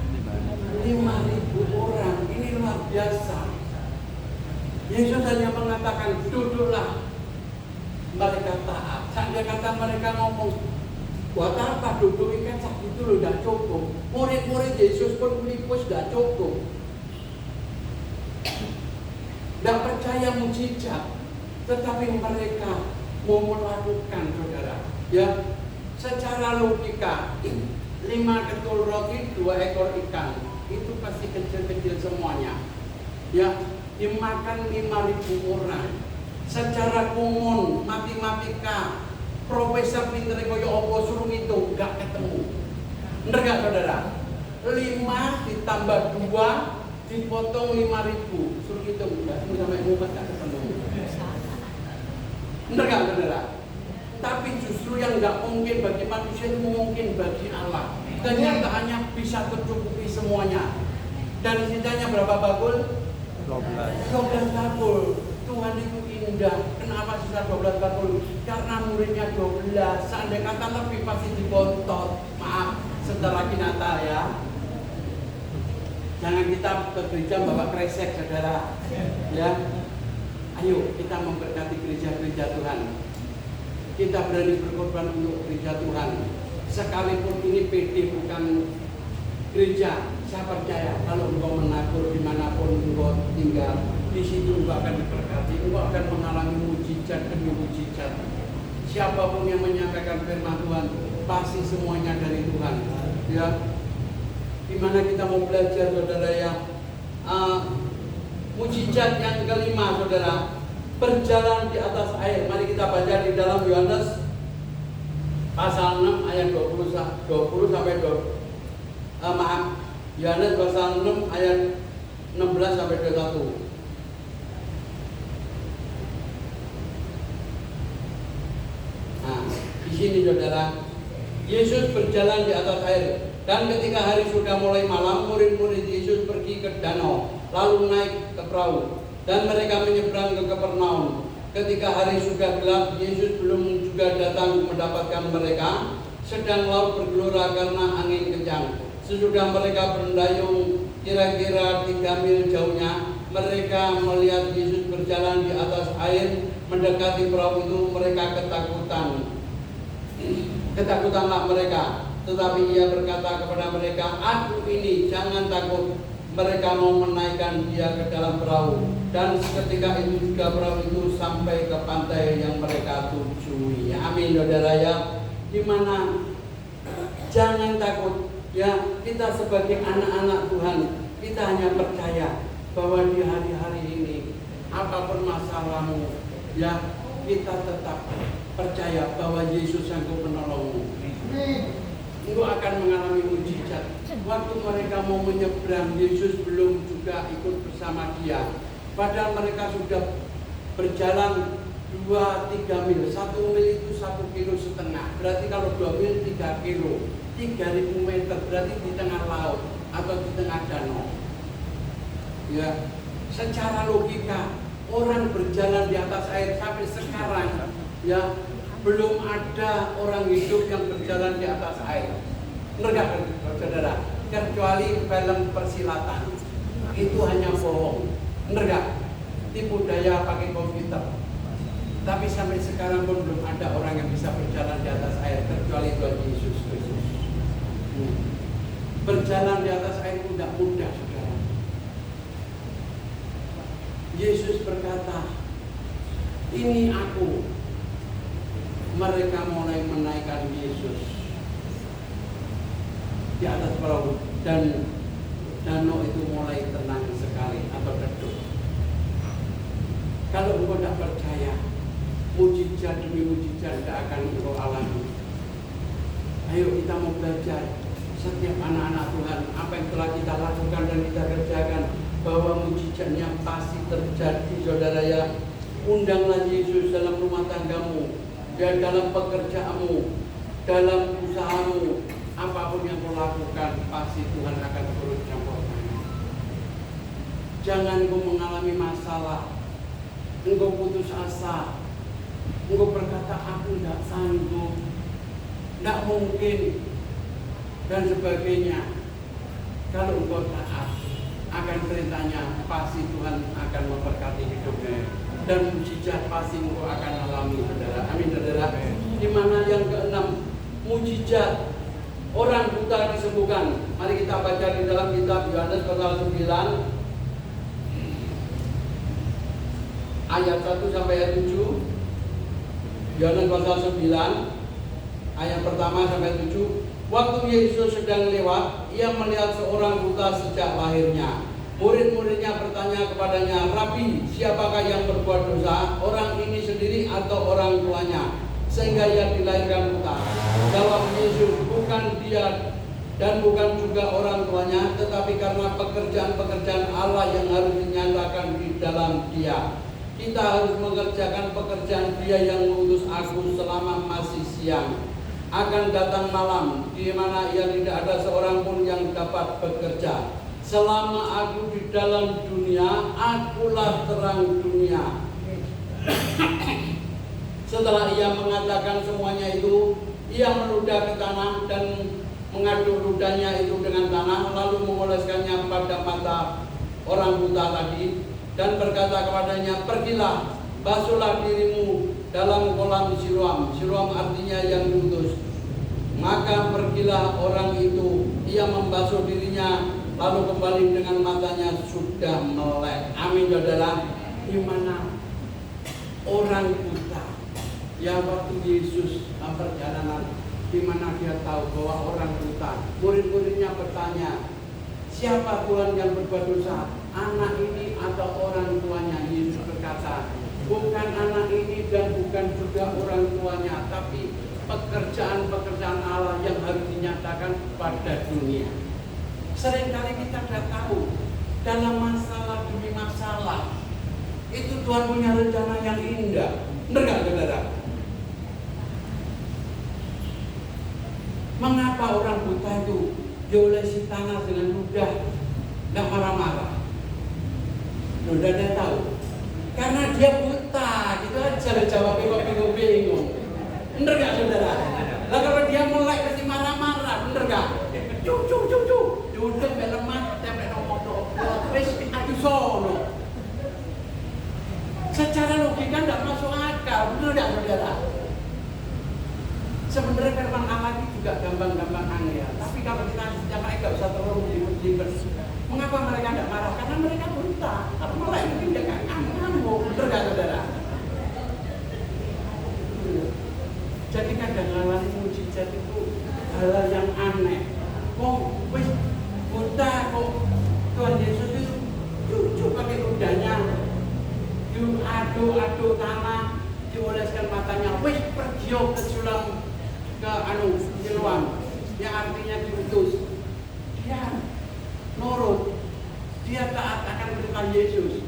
5.000 orang. Ini luar biasa. Yesus hanya mengatakan duduklah. Mereka taat. Saat dia kata mereka ngomong, buat apa duduk ikan sak itu loh, tidak cukup. Murid-murid Yesus pun Filipus tidak cukup. Tidak percaya mujizat, tetapi mereka mau melakukan, saudara. Ya, secara logika, 5 ketul roti, 2 ekor ikan, itu pasti kecil-kecil semuanya. Ya, dimakan 5.000 orang. Secara umum, matematika, profesor pinter kaya apa suruh ngitung, gak ketemu. Bener gak saudara? 5 ditambah 2 dipotong 5.000, suruh ngitung, gak sampai mumet gak ketemu. Bener gak saudara? Tapi justru yang gak mungkin bagi manusia itu mungkin bagi Allah. Kenyataannya bisa tercukupi semuanya. Dan sisanya berapa bakul? 12 bakul. Tuhan itu indah. Kenapa sisa 12 bakul? Karena muridnya 12. Seandainya kata lebih pasti dibontot. Maaf, setelah kinata ya. Jangan kita ke gereja bawa kresek, saudara. Ya, ayo kita memberkati gereja-gereja Tuhan. Kita berani berkorban untuk gereja Tuhan. Sekalipun ini PD bukan gereja, saya percaya kalau engkau menabur dimanapun engkau tinggal, di situ engkau akan diberkati, engkau akan mengalami mujizat demi mujizat. Siapapun yang menyampaikan firman Tuhan, pasti semuanya dari Tuhan. Ya, dimana kita mau belajar, saudara ya, mujizat yang kelima, saudara, berjalan di atas air. Mari kita baca di dalam Yohanes pasal 6 ayat 20 sampai 20. Yohanes pasal 6 ayat 16 sampai 21. Nah, di sini saudara, Yesus berjalan di atas air. Dan ketika hari sudah mulai malam, murid-murid Yesus pergi ke danau, lalu naik ke perahu, dan mereka menyeberang ke Kapernaum. Ketika hari sudah gelap, Yesus belum juga datang mendapatkan mereka, sedang laut bergelora karena angin kencang. Sesudah mereka berdayung kira-kira 3 mil jauhnya, mereka melihat Yesus berjalan di atas air mendekati perahu itu. Mereka ketakutanlah mereka. Tetapi ia berkata kepada mereka, "Aku ini, jangan takut." Mereka mau menaikkan dia ke dalam perahu, dan seketika itu juga perahu itu sampai ke pantai yang mereka tujui. Amin, saudara ya. Dimana jangan takut ya, kita sebagai anak-anak Tuhan, kita hanya percaya bahwa di hari-hari ini apapun masalahmu ya, kita tetap percaya bahwa Yesus sanggup menolongmu. Engkau akan mengalami mujizat. Waktu mereka mau menyeberang, Yesus belum juga ikut bersama dia. Padahal mereka sudah berjalan 2-3 mil. 1 mil itu 1,5 kilo. Berarti kalau 2 mil 3 kilo. 3.000 meter berarti di tengah laut atau di tengah danau. Ya, secara logika orang berjalan di atas air sampai sekarang ya, belum ada orang hidup yang berjalan di atas air. Benar gak, saudara? Kecuali film persilatan, itu hanya bohong. Benar gak? Tipu daya pakai komputer. Tapi sampai sekarang pun belum ada orang yang bisa berjalan di atas air kecuali Tuhan Yesus Kristus. Berjalan di atas air itu tidak mudah, saudara. Yesus berkata, "Ini aku." Mereka mulai menaikkan Yesus di atas perahu, dan danau itu mulai tenang sekali atau redup. Kalau engkau tidak percaya, mujizat demi mujizat tidak akan engkau alami. Ayo kita mau belajar. Setiap anak-anak Tuhan, apa yang telah kita lakukan dan kita kerjakan, bahwa mujizatnya pasti terjadi, saudara ya. Undanglah Yesus dalam rumah tanggamu, dan dalam pekerjaanmu, dalam usahamu, apapun yang kau lakukan, pasti Tuhan akan turut campur tangan. Jangan kau mengalami masalah, engkau putus asa, engkau berkata aku tidak sanggup, tidak mungkin, dan sebagainya. Kalau engkau taat akan perintahnya, pasti Tuhan akan memberkati hidupnya, dan mujizat pasti engkau akan alami, saudara. Amin, saudara. Di mana yang keenam, mujizat orang buta disembuhkan. Mari kita baca di dalam kitab Yohanes pasal 9 ayat 1 sampai ayat 7. Yohanes pasal 9 ayat pertama sampai 7. Waktu Yesus sedang lewat, ia melihat seorang buta sejak lahirnya. Murid-muridnya bertanya kepadanya, Rabi, siapakah yang berbuat dosa, orang ini sendiri atau orang tuanya, sehingga ia dilahirkan buta? Jawab Yesus, bukan dia dan bukan juga orang tuanya, tetapi karena pekerjaan-pekerjaan Allah yang harus dinyatakan di dalam dia. Kita harus mengerjakan pekerjaan Dia yang mengutus aku selama masih siang. Akan datang malam, di mana ia tidak ada seorang pun yang dapat bekerja. Selama aku di dalam dunia, akulah terang dunia. Setelah ia mengatakan semuanya itu, ia meludah ke tanah dan mengaduk ludahnya itu dengan tanah, lalu mengoleskannya pada mata orang buta tadi, dan berkata kepadanya, pergilah, basuhlah dirimu dalam kolam Siloam. Siloam artinya yang diutus. Maka pergilah orang itu, ia membasuh dirinya, lalu kembali dengan matanya sudah melek. Amin, saudara. Di mana orang buta, ya waktu Yesus perjalanan, di mana dia tahu bahwa orang buta, murid-muridnya bertanya, siapa Tuhan yang berbuat dosa, anak ini atau orang tuanya? Yesus berkata, bukan anak ini dan bukan juga orang tuanya, tapi pekerjaan-pekerjaan Allah yang harus dinyatakan pada dunia. Seringkali kita tidak tahu, dalam masalah demi masalah, itu Tuhan punya rencana yang indah. Benar nggak, saudara? Mengapa orang buta itu diolesi tanah dengan mudah, tidak marah-marah? Sudah ada tahu? Karena dia buta, gitu aja jawabnya kok bingung. Bener gak, saudara? Lah kalau dia mulai pasti marah-marah, bener gak? Cuk, duduk lemah, tempe nomor wis adu sono. Secara logika tidak masuk akal, bener gak, saudara? Sebenarnya firman Allah itu juga gampang-gampang angel, tapi kalau kita mereka nggak usah terlalu ribet. Mengapa mereka tidak marah? Karena mereka buta. Apa malah mungkin dia nggak ngamuk, bener gak, saudara? Jadi kadang-kadang mujizat itu hal yang aneh. Kok wis buta kok Tuhan Yesus itu cucuk pakai ludahnya, diaduk-aduk tanah, dioleskan matanya, wis pergi ke sulam ke Siloam, yang artinya diutus. Dia nurut, dia taat akan perintah Yesus.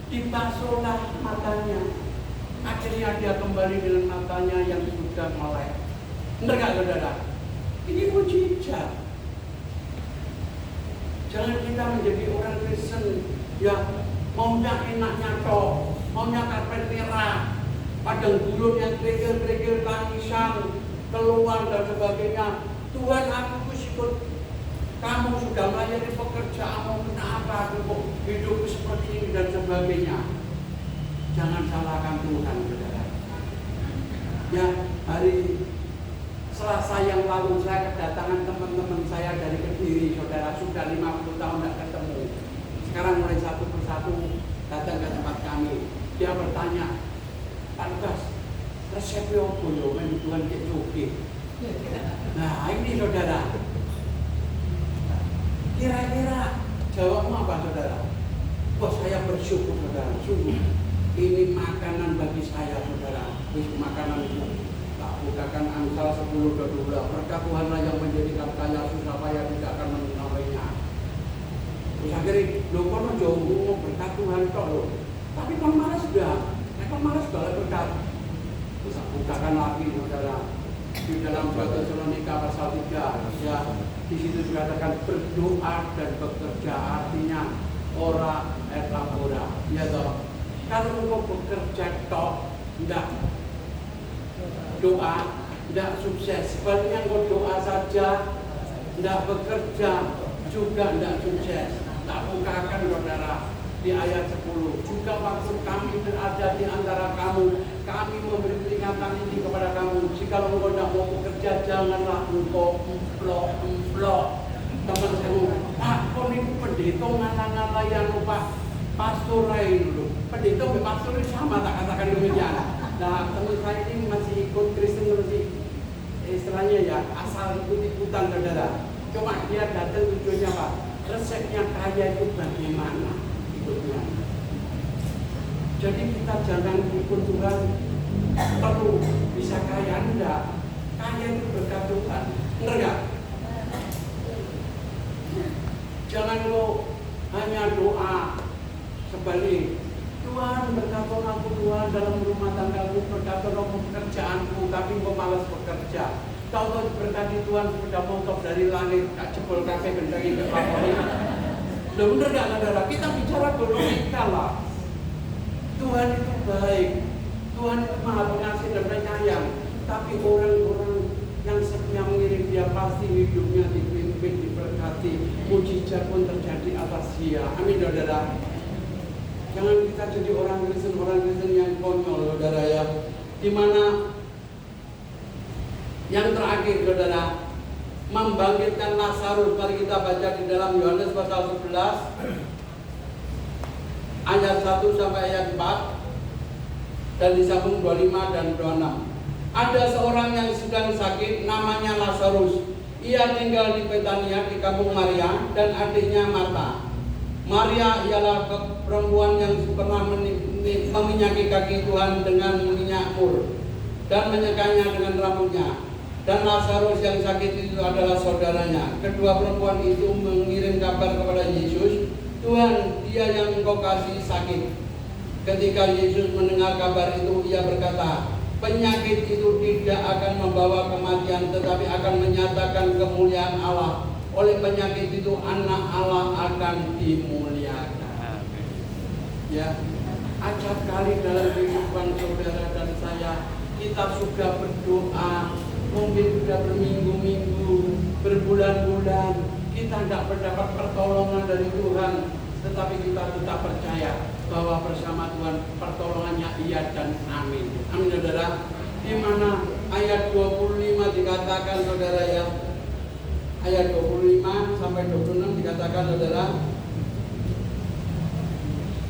Dibasuhlah matanya. Akhirnya dia kembali dengan matanya yang sudah melek. Benar gak, saudara? Ini mujizat. Jangan kita menjadi orang Kristen yang maunya enaknya toh, maunya karpet merah, padang gurun yang kerikil-kerikil, tangisan, keluar dan sebagainya. Tuhan, aku ikut kamu sudah melayani pekerjaanmu, kenapa aku kok hidup seperti ini dan sebagainya. Jangan salahkan Tuhan, saudara. Ya, hari Selasa yang lalu saya kedatangan teman-teman saya dari Kediri, saudara, sudah 50 tahun tidak ketemu. Sekarang mulai satu persatu datang ke tempat kami. Dia bertanya, Pak Lukas, resepnya apa ya? Tuhan kayak coki. Nah, ini saudara. Kira-kira jawabmu apa, saudara? Wah, saya bersyukur, saudara. Sungguh. Ini makanan bagi saya, saudara. Makanan itu tak bukakan Amsal 10:12. Berkat Tuhanlah yang menjadikan kaya susah payah tidak akan mengenalinya. Terus akhirnya, lo kono jauh berkat Tuhan kok lo. Tapi kan malah sudah pemalas segala berkat. Bisa bukakan lagi saudara di dalam 2 Tesalonika pasal 3 ya, di situ dikatakan berdoa dan bekerja, artinya ora et labora, ya toh. Kalau engkau bekerja toh enggak doa, enggak sukses. Sebaliknya engkau doa saja, enggak bekerja juga enggak sukses. Tak bukakan saudara di ayat 10. Juga waktu kami berada di antara kamu, kami memberi peringatan ini kepada kamu. Jika engkau tidak mau bekerja, janganlah engkau emplok. Teman kamu, Pak, kau ini pendeta ngana-ngana yang lupa pastor dulu. Pendeta dan pastor ini sama, tak katakan demikian. Nah, teman saya ini masih ikut Kristen, masih istilahnya ya asal ikut-ikutan saudara. Cuma dia datang tujuannya apa? Resepnya kaya itu bagaimana ikutnya. Jadi kita jangan ikut Tuhan perlu bisa kaya, enggak. Kaya itu berkat Tuhan, enggak? Jangan lo hanya doa sebalik. Tuhan berkatkan aku, Tuhan dalam rumah tanggaku, berkatkan aku pekerjaanku, tapi gue malas bekerja. Tahu-tahu berkati Tuhan sudah montok dari langit, tak jebol kafe bendagi ke favorit. Udah bener gak saudara? Kita bicara berlogika lah. Tuhan itu baik, Tuhan itu maha pengasih dan penyayang. Tapi orang-orang yang setia mengiring dia pasti hidupnya dipimpin, diberkati, mujizat pun terjadi atas dia. Amin saudara. Jangan kita jadi orang Kristen yang konyol saudara ya. Dimana yang terakhir saudara, membangkitkan Lazarus. Mari kita baca di dalam Yohanes pasal 11 ayat 1 sampai ayat 4 dan disambung 25 dan 26. Ada seorang yang sedang sakit, namanya Lazarus. Ia tinggal di Betania di kampung Maria dan adiknya Marta. Maria ialah perempuan yang pernah meminyaki kaki Tuhan dengan minyak mur dan menyekanya dengan rambutnya. Dan Lazarus yang sakit itu adalah saudaranya. Kedua perempuan itu mengirim kabar kepada Yesus, Tuhan, dia yang engkau kasih sakit. Ketika Yesus mendengar kabar itu, ia berkata, penyakit itu tidak akan membawa kematian, tetapi akan menyatakan kemuliaan Allah. Oleh penyakit itu anak Allah akan dimuliakan. Ya, acap kali dalam kehidupan saudara dan saya, kita sudah berdoa, mungkin sudah berminggu-minggu, berbulan-bulan, kita tidak mendapat pertolongan dari Tuhan, tetapi kita tetap percaya bahwa bersama Tuhan pertolongannya iya dan amin. Amin saudara. Di mana ayat 25 dikatakan saudara ya, ayat 25 sampai 26 dikatakan saudara,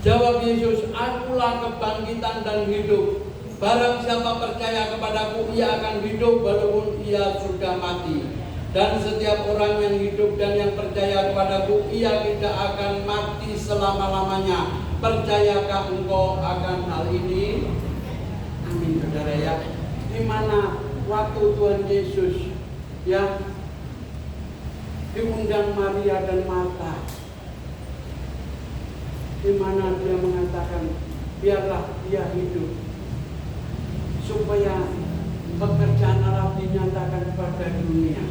jawab Yesus, akulah kebangkitan dan hidup. Barang siapa percaya kepadaku, ia akan hidup walaupun ia sudah mati. Dan setiap orang yang hidup dan yang percaya kepadaku, ia tidak akan mati selama-lamanya. Percayakah engkau akan hal ini? Amin saudara ya. Dimana waktu Tuhan Yesus ya diundang Maria dan Marta, dimana dia mengatakan biarlah dia hidup supaya pekerjaan Allah dinyatakan kepada dunia.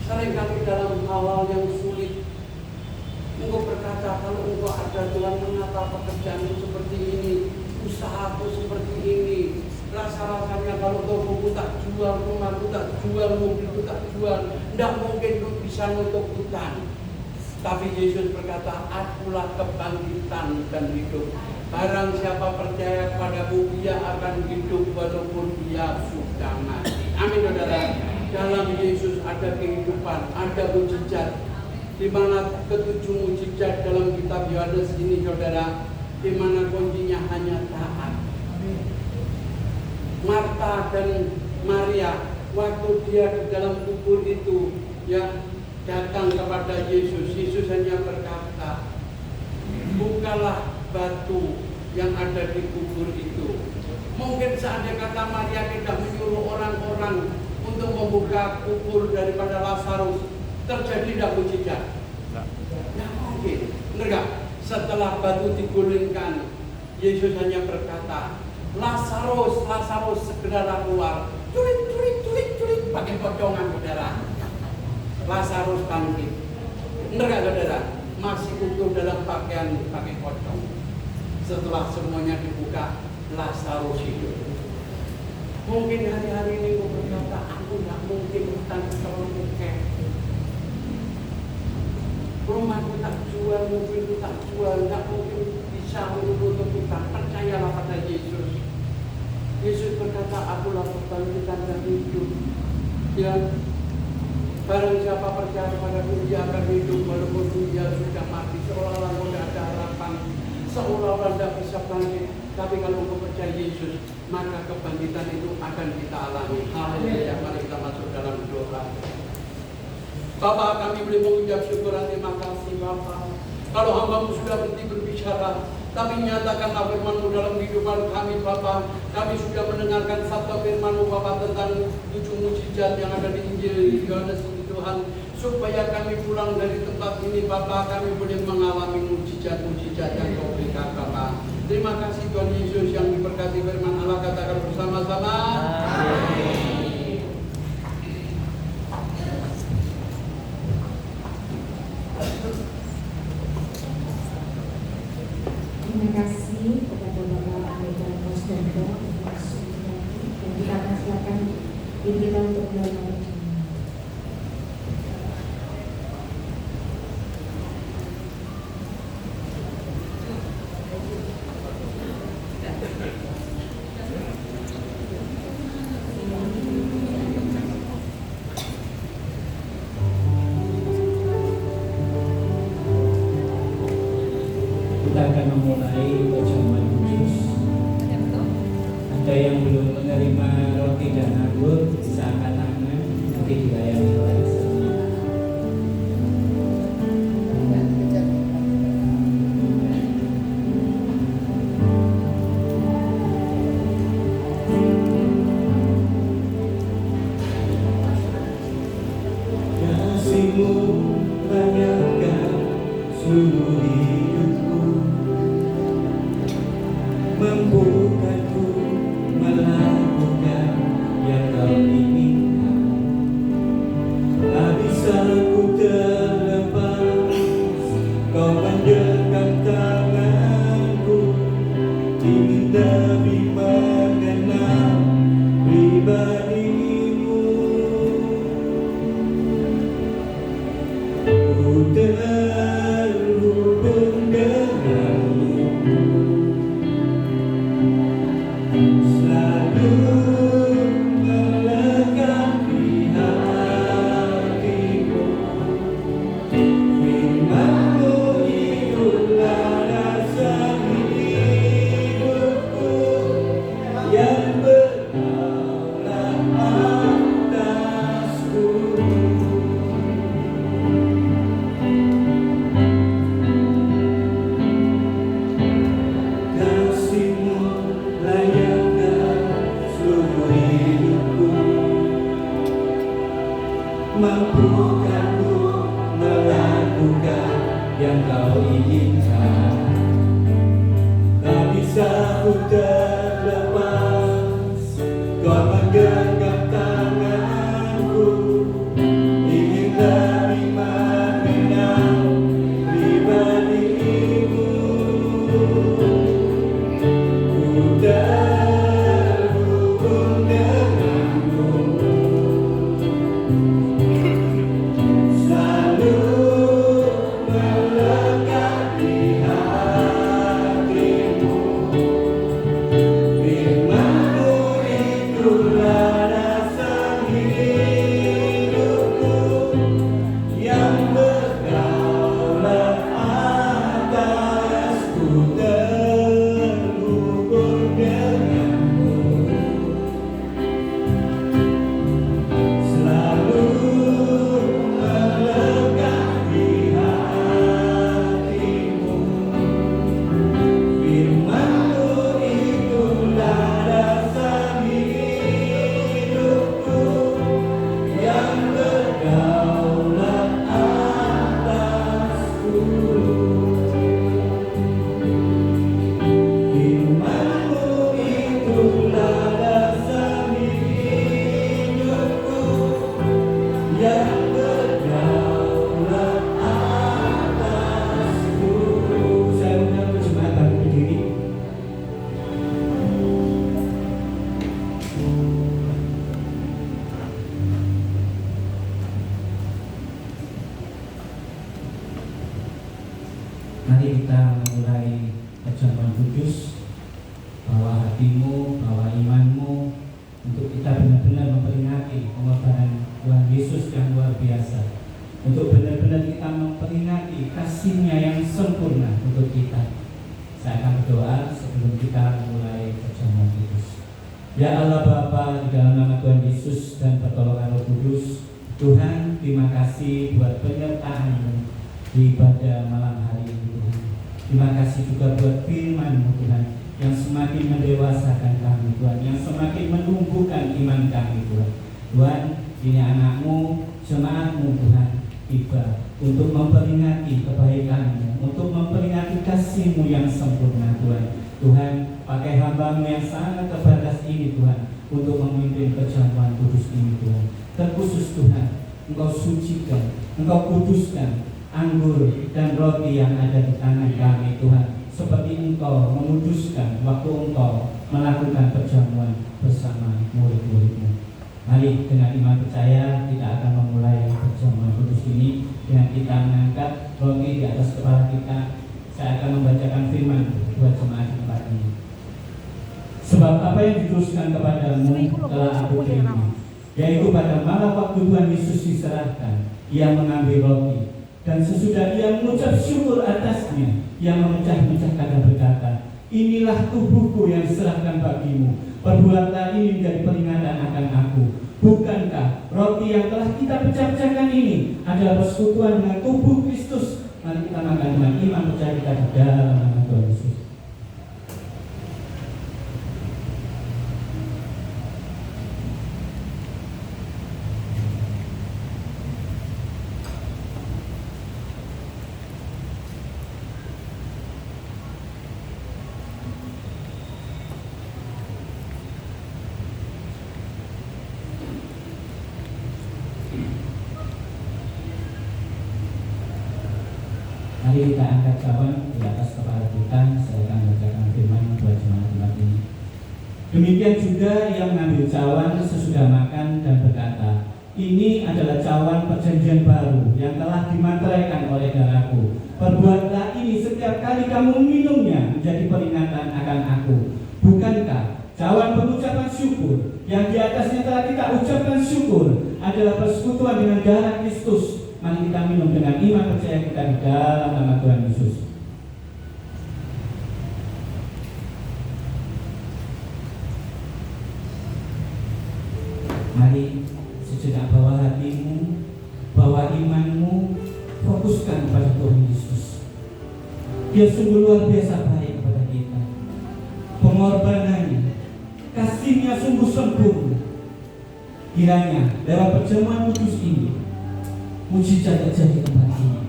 Seringkali dalam hal-hal yang sulit, engkau berkata, kalau engkau ada Tuhan, mengapa pekerjaanmu seperti ini, usahaku seperti ini, rasa-rasanya kalau buku tak jual, rumahku tak jual, mobilku tak jual, tidak mungkin lu bisa nutup utang. Tapi Yesus berkata, akulah kebangkitan dan hidup. Barang siapa percaya kepadaku, ia akan hidup walaupun ia sudah mati. Amin saudara. Dalam Yesus ada kehidupan, ada mujizat. Di mana ketujuh mujizat dalam kitab Yohanes ini saudara, di mana kuncinya hanya taat. Marta dan Maria, waktu dia di dalam kubur itu, ya datang kepada Yesus. Yesus hanya berkata, bukalah batu yang ada di kubur itu. Mungkin seandainya kata Maria tidak menyuruh orang-orang untuk membuka kubur daripada Lazarus, terjadi tidak mujizat? Tidak mungkin. Benar gak? Setelah batu digulingkan, Yesus hanya berkata, Lazarus, Lazarus segera keluar. Culik, culik, culik, culik, pakai pocongan saudara. Lazarus bangkit. Benar gak saudara? Masih utuh dalam pakaian pakai pocong. Setelah semuanya dibuka, Lazarus hidup. Mungkin hari-hari ini aku berkata, aku gak mungkin utang terlalu kek. Rumahku tak jual, mobilku tak jual, gak mungkin bisa untuk utang. Percayalah pada Yesus. Yesus berkata, akulah kebangkitan dan hidup. Ya, barang siapa percaya padaku, dia akan hidup walaupun dia sudah mati. Seolah-olah tidak ada harapan, seolah-olah tidak bisa bangkit. Tapi kalau kau percaya Yesus, maka kebangkitan itu akan kita alami. Haleluya. Mari kita masuk dalam doa. Bapa, kami boleh mengucap syukur dan terima kasih Bapa. Kalau hamba-Mu sudah berhenti berbicara, tapi nyatakanlah firman-Mu dalam kehidupan kami Bapa. Kami sudah mendengarkan sabda firman-Mu Bapa tentang 7 mujizat yang ada di Injil Yohanes ini Tuhan. Supaya kami pulang dari tempat ini Bapa, kami boleh mengalami mujizat-mujizat yang Kau berikan Bapa. Terima kasih Tuhan Yesus yang diberkati firman Allah, katakan bersama-sama. Amin. Terima kasih kepada Bapak Pendeta Kosdanda dan kita akan silakan diri kita untuk melakukan rencangan. Kita akan memulai bacaan khusus. Ada yang belum menerima roti dan anggur, bisa angkat tangan, nanti dilayani oleh semua. Kasih-Mu banyakkan seluruh hidupku, membukaku melakukan yang Kau inginkan. Tak bisa ku terlepas, Kau mendekat tanganku, ingin lebih mengenal pribadi-Mu. Ku terhubung denganmu, berdoa sebelum kita mulai perjamuan kudus. Ya Allah Bapa, di dalam nama Tuhan Yesus dan pertolongan Roh Kudus, Tuhan, terima kasih buat penyertaan-Mu di ibadah malam hari ini Tuhan. Terima kasih juga buat firman-Mu Tuhan, yang semakin mendewasakan kami Tuhan, yang semakin menumbuhkan iman kami Tuhan. Tuhan, ini anak-Mu, jemaat-Mu Tuhan, tiba untuk memperingati kebaikan-Mu, untuk memperingati kasih-Mu yang sempurna Tuhan. Tuhan, pakai hamba-Mu yang sangat terbatas ini Tuhan, untuk memimpin perjamuan kudus ini Tuhan. Terkhusus Tuhan, Engkau sucikan, Engkau kuduskan anggur dan roti yang ada di tangan kami Tuhan, seperti Engkau menguduskan waktu Engkau melakukan perjamuan bersama murid-murid-Mu. Mari dengan iman percaya kita akan memulai perjamuan kudus ini dengan kita mengangkat roti di atas kepala kita. Saya akan membacakan firman buat jemaat di tempat ini. Sebab apa yang diteruskan kepadamu telah aku terima, yaitu pada malam waktu Tuhan Yesus diserahkan, Ia mengambil roti, dan sesudah Ia mengucap syukur atasnya, Ia memecah-mecahkan dan berkata, inilah tubuhku yang diserahkan bagimu, perbuatlah ini menjadi peringatan akan aku. Bukankah roti yang telah kita pecah-pecahkan ini adalah persekutuan dengan tubuh Kristus? Mari kita makan dengan iman percaya kita di dalam nama Tuhan Yesus. Mari kita angkat cawan di atas kepala kita. Saya akan bacakan firman buat jemaat ini. Demikian juga Ia mengambil cawan sesudah makan dan berkata, ini adalah cawan perjanjian baru yang telah dimateraikan oleh darahku. Perbuatlah ini setiap kali kamu minumnya menjadi peringatan akan aku. Bukankah cawan pengucapan syukur yang di atasnya telah kita ucapkan syukur adalah persekutuan dengan darah Kristus? Mari kita minum dengan iman percaya kita di dalam nama Tuhan Yesus. Mari sejenak bawa hatimu, bawa imanmu, fokuskan pada Tuhan Yesus. Dia sungguh luar biasa baik kepada kita. Pengorbanannya, kasihnya sungguh sempurna. Kiranya lewat perjamuan kudus ini, mujizat terjadi di tempat ini,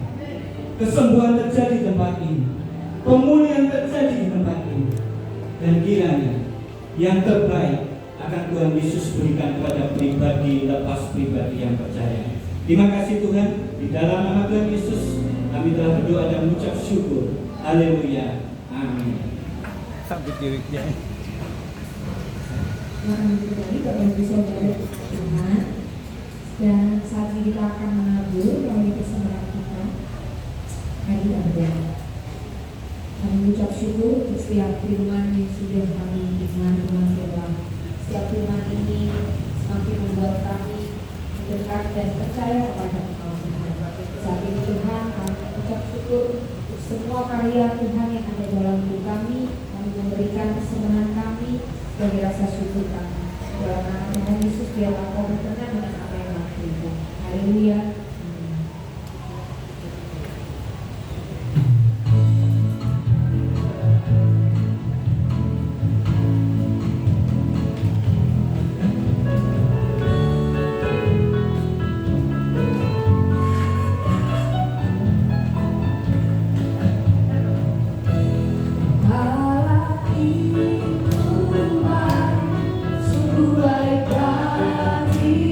kesembuhan terjadi di tempat ini, pemulihan terjadi di tempat ini, dan kiranya yang terbaik akan Tuhan Yesus berikan kepada pribadi lepas pribadi yang percaya. Terima kasih Tuhan, di dalam nama Tuhan Yesus kami telah berdoa dan mengucap syukur. Haleluya, amin. Sampai diriknya. Mari kita berdoa Tuhan. Dan saat ini kita akan menabur melalui kesenangan kita. Mari kita berdoa. Kami mengucap syukur untuk setiap firman yang sudah kami dengar Tuhan Tuhan. Setiap firman ini semakin membuat kami mendekat dan percaya kepada Engkau Tuhan. Saat ini Tuhan kami mengucap syukur untuk semua karya Tuhan yang ada dalam hidup kami. Kami memberikan kesenangan kami sebagai rasa syukur kami. Dalam nama Tuhan Yesus biarlah Engkau berkenan dengan apa yang lakukan. Haleluya. Sungguh baik hatimu,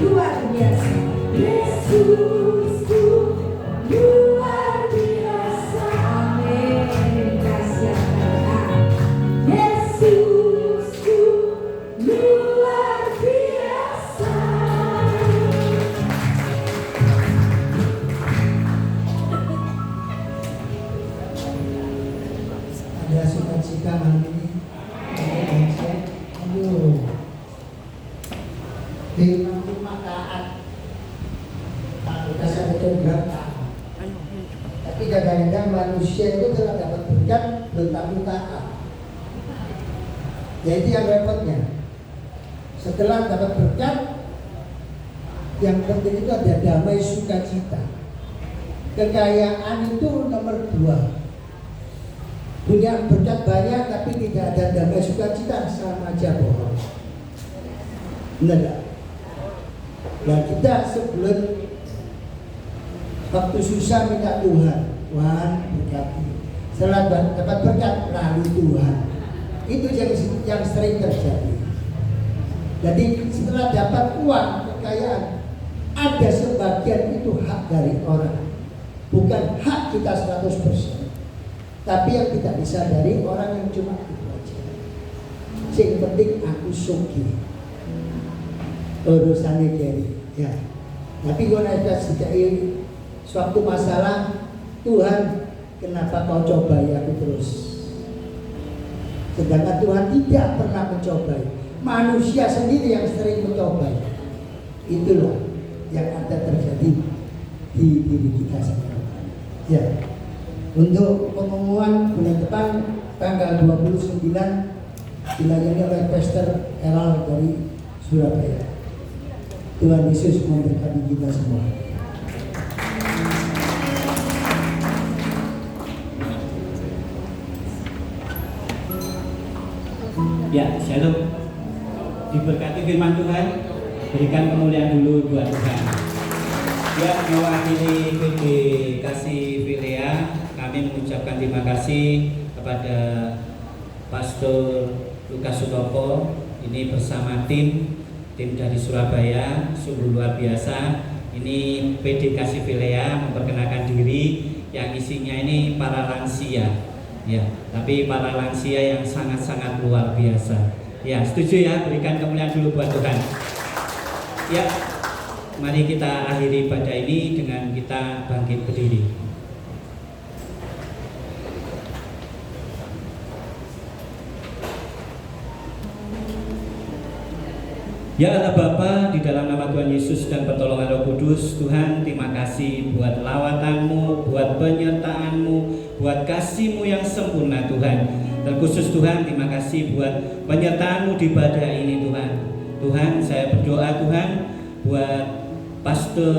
luar biasa. Yesusku luar biasa. Amin. Kasih Allah. Yesusku luar biasa. Ada sukacita malam ini. Aduh. Firman cuma taat. Tak kasih betul taat. Tapi kadang-kadang manusia itu telah dapat berkat belum taat. Jadi yang repotnya. Setelah dapat berkat, yang penting itu ada damai sukacita. Kekayaan itu nomor 2. Punya berkat banyak tapi tidak ada damai sukacita, sama aja bohong. Benar tak? Nah kita sebelum waktu susah minta Tuhan berkati. Setelah dapat berkat lalu Tuhan. Itu yang sering terjadi. Jadi setelah dapat uang kekayaan, ada sebagian itu hak dari orang, bukan hak kita 100%. Tapi yang tidak disadari orang yang cuma itu aja. Yang penting aku suki urusannya kiri ya. Tapi kalau ada sedikit suatu masalah, Tuhan kenapa kau cobai aku terus? Sedangkan Tuhan tidak pernah mencobai. Manusia sendiri yang sering mencobai. Itulah yang ada terjadi di diri kita sekarang. Ya. Untuk pengumuman bulan depan tanggal 29 dilayani oleh Pastor Elal dari Surabaya. Tuhan Yesus memberkati kita semua. Ya, shalom. Diberkati firman Tuhan. Berikan kemuliaan dulu buat Tuhan. Ya, mewakili PD Kasih Filea, kami mengucapkan terima kasih kepada Pastor Lukas Sutopo. Ini bersama tim dari Surabaya, sungguh luar biasa. Ini PD Kasih Filea memperkenalkan diri, yang isinya ini para lansia. Ya, tapi para lansia yang sangat-sangat luar biasa. Ya, setuju ya, berikan kemuliaan dulu buat Tuhan. Ya, mari kita akhiri ibadah ini dengan kita bangkit berdiri. Ya Allah Bapa, di dalam nama Tuhan Yesus dan pertolongan Roh Kudus, Tuhan terima kasih buat lawatan-Mu, buat penyertaan-Mu, buat kasih-Mu yang sempurna Tuhan. Terkhusus Tuhan terima kasih buat penyertaan-Mu di ibadah ini Tuhan. Tuhan saya berdoa Tuhan buat Pastor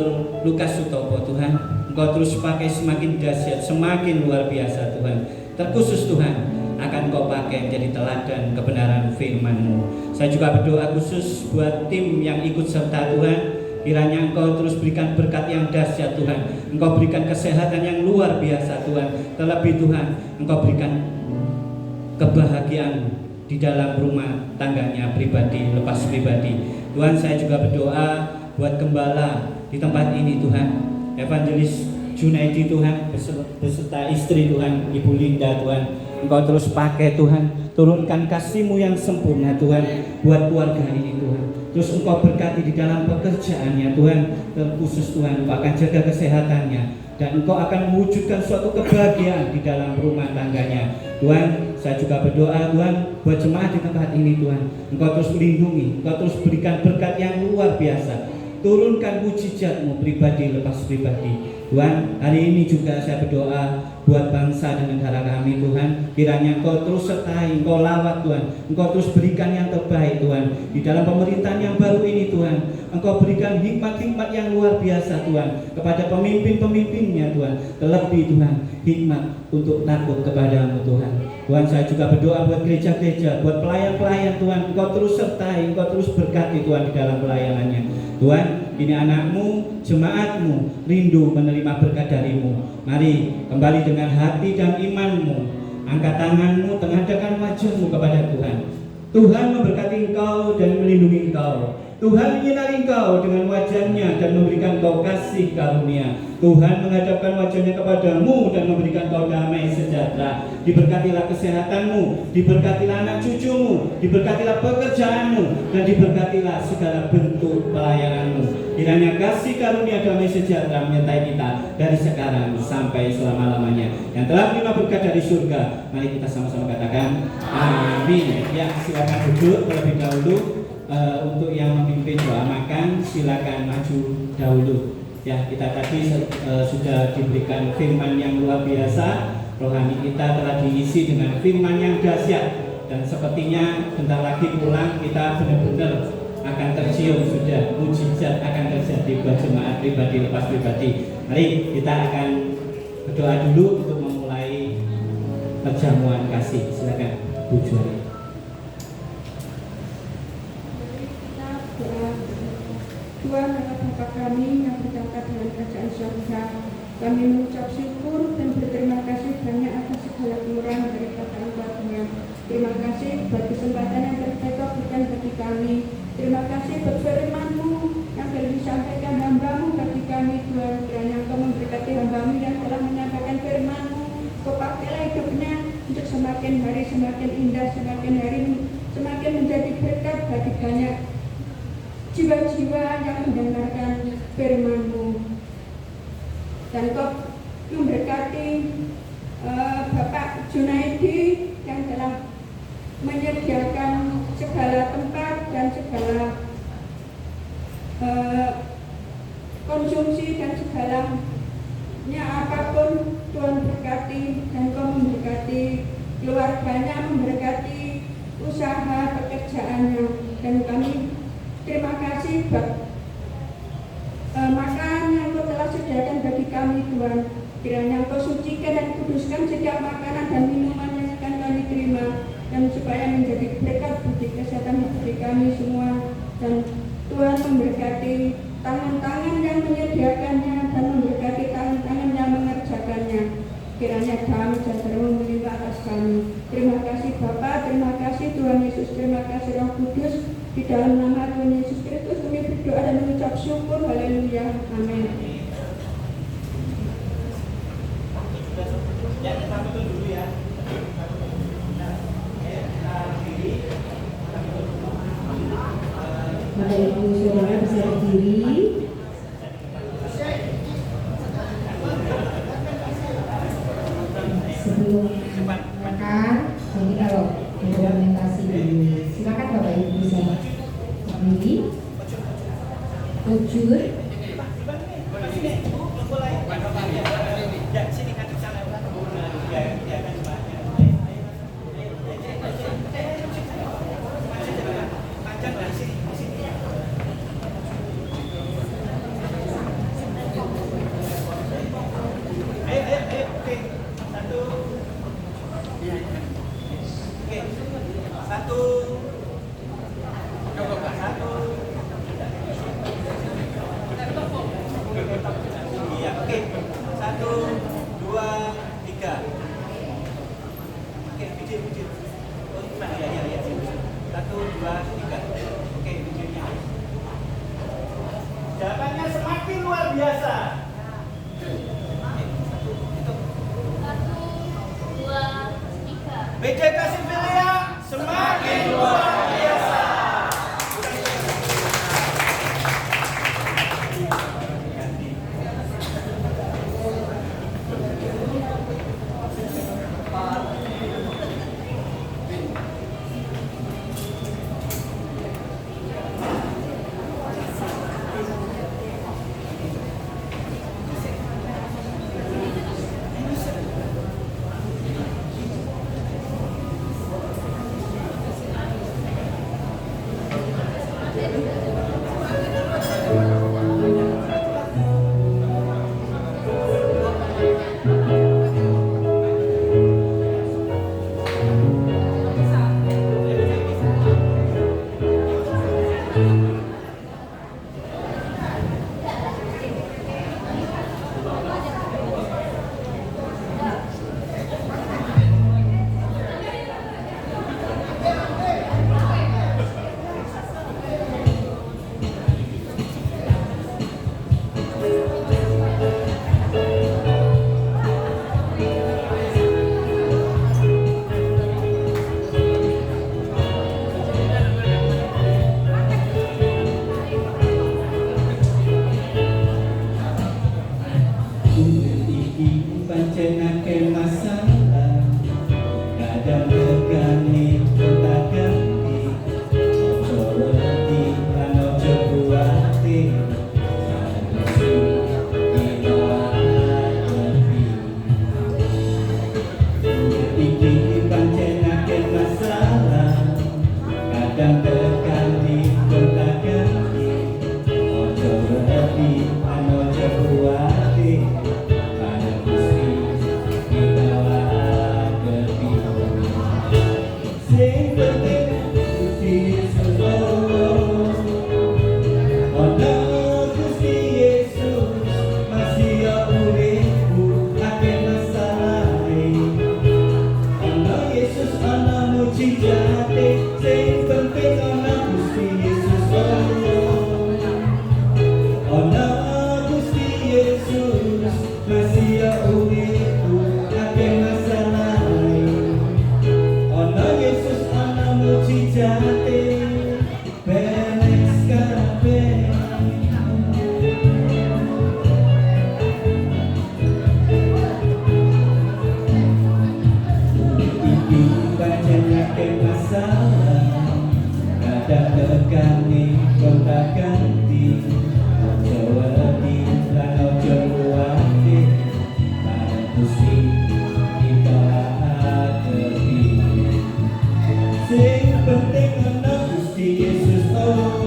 Lukas Sutopo Tuhan, Engkau terus pakai semakin dahsyat, semakin luar biasa Tuhan. Terkhusus Tuhan akan Kau pakai menjadi teladan kebenaran firman-Mu. Saya juga berdoa khusus buat tim yang ikut serta Tuhan. Kiranya Engkau terus berikan berkat yang dahsyat Tuhan. Engkau berikan kesehatan yang luar biasa Tuhan. Terlebih Tuhan, Engkau berikan kebahagiaan di dalam rumah tangganya pribadi, lepas pribadi. Tuhan saya juga berdoa buat gembala di tempat ini Tuhan. Evangelis Junaidi Tuhan beserta istri Tuhan, Ibu Linda Tuhan. Engkau terus pakai Tuhan, turunkan kasih-Mu yang sempurna Tuhan buat keluarga ini Tuhan. Terus Engkau berkati di dalam pekerjaannya Tuhan. Terkhusus Tuhan, Engkau akan jaga kesehatannya dan Engkau akan mewujudkan suatu kebahagiaan di dalam rumah tangganya. Tuhan, saya juga berdoa Tuhan buat jemaat di tempat ini Tuhan. Engkau terus melindungi, Engkau terus berikan berkat yang luar biasa. Turunkan mujizat-Mu pribadi lepas pribadi. Tuhan, hari ini juga saya berdoa buat bangsa dan negara kami Tuhan. Kiranya Engkau terus sertai, Engkau lawat Tuhan. Engkau terus berikan yang terbaik Tuhan. Di dalam pemerintahan yang baru ini Tuhan, Engkau berikan hikmat-hikmat yang luar biasa Tuhan kepada pemimpin-pemimpinnya Tuhan. Terlebih Tuhan, hikmat untuk takut kepadamu Tuhan. Tuhan, saya juga berdoa buat gereja-gereja, buat pelayan-pelayan Tuhan. Engkau terus sertai, Engkau terus berkati Tuhan di dalam pelayanannya. Tuhan, ini anak-Mu, jemaat-Mu rindu menerima berkat dari-Mu. Mari kembali dengan hati dan iman-Mu. Angkat tangan-Mu, tengadahkan wajah-Mu kepada Tuhan. Tuhan memberkati engkau dan melindungi engkau. Tuhan menyinari engkau dengan wajah-Nya dan memberikan engkau kasih karunia. Tuhan menghadapkan wajah-Nya kepadamu dan memberikan engkau damai sejahtera. Diberkatilah kesehatanmu, diberkatilah anak cucumu, diberkatilah pekerjaanmu, dan diberkatilah segala bentuk pelayananmu. Kiranya kasih karunia damai sejahtera menyertai kita dari sekarang sampai selama-lamanya. Yang telah menerima berkat dari surga, mari kita sama-sama katakan amin. Ya, silakan duduk terlebih dahulu. Untuk yang memimpin doa makan silakan maju dahulu. Ya, kita tadi sudah diberikan firman yang luar biasa. Rohani kita telah diisi dengan firman yang dahsyat, dan sepertinya bentar lagi pulang kita benar-benar akan tercium, sudah mujizat akan terjadi buat jemaat pribadi lepas pribadi. Mari kita akan berdoa dulu untuk memulai perjamuan kasih. Silakan Bu Juari. Tuhan adalah Bapa kami yang bertata dalam kerajaan surga. Kami mengucap syukur dan berterima kasih banyak atas segala kemurahan dari Engkau-Nya. Terima kasih buat kesempatan yang Engkau berikan bagi kami. Terima kasih buat firman-Mu yang telah disampaikan hamba-Mu bagi kami, Tuhan. Kiranya Engkau memberkati hamba-Mu yang telah menyampaikan firman-Mu. Kau pakailah hidupnya untuk semakin hari semakin indah, semakin hari semakin menjadi berkat bagi banyak jiwa-jiwa yang mendengarkan firman-Mu. Dan Kau memberkati Bapak Junaidi yang telah menyediakan segala tempat dan segala konsumsi dan segalanya apapun. Tuhan berkati dan Kau memberkati keluarganya, memberkati usaha pekerjaannya, dan kami terima kasih buat makan yang Kau telah sediakan bagi kami, Tuhan. Kiranya Kau sucikan dan kuduskan setiap makanan dan minuman yang akan kami terima, dan supaya menjadi berkat bagi kesehatan bagi kami semua. Dan Tuhan memberkati tangan-tangan yang menyediakannya dan memberkati tangan-tangan yang mengerjakannya. Kiranya kami sejahtera melimpah atas kami. Terima kasih Bapa, terima kasih Tuhan Yesus, terima kasih Roh Kudus. Di dalam nama Tuhan Yesus Kristus kami berdoa dan mengucap syukur. Haleluya. Amin. Ya, kita betul dulu ya. Bapak Ibu Saudara bisa berdiri. Sebelum makan, ini kalau implementasi dulu. Silakan Bapak Ibu bisa berdiri. Jujur. Jawabannya semakin luar biasa. 1, 2, 3. BJK Sivilia semakin luar biasa. Seperti anu terbuati pada Gusti dibawa kepi. Sing penting Gusti Yesus ono Gusti Yesus masih uripku akeh masalahe. Ono Yesus ono mujizate sing penting ono Gusti Yesus ono Gusti Yesus masih uripku akeh masalahe. Ono Yesus ono mujizate beres kabeh. Iki pancen akeh masalah kadang tegane gonta ganti jawadi lan ojo kuwate bareng Gusti ditolak kepi. Sing penting ana Gusti Yesus ana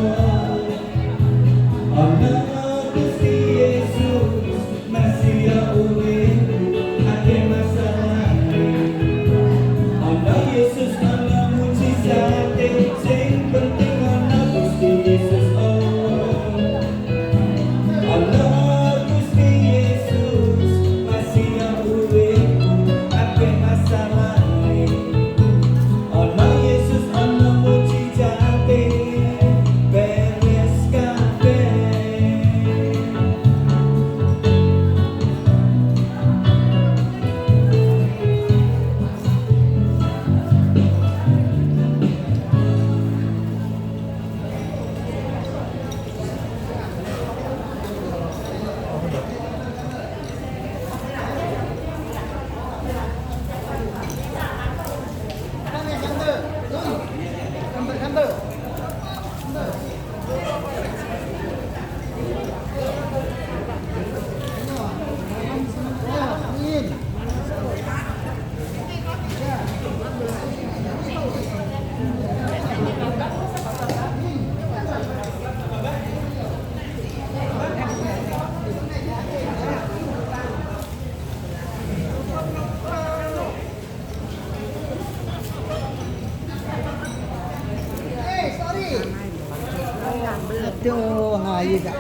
Gusti Yesus masih uripku akeh masalahe. Ana Yesus ana mujizate sing penting ana Gusti Yesus ana Gusti Yesus masih uripku akeh masalahe. Ana Yesus ana mujizate beres kabeh. Aduh, hayu gak.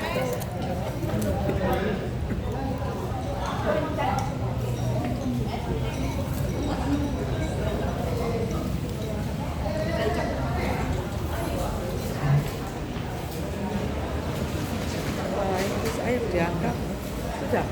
Air diangkat. Sudah.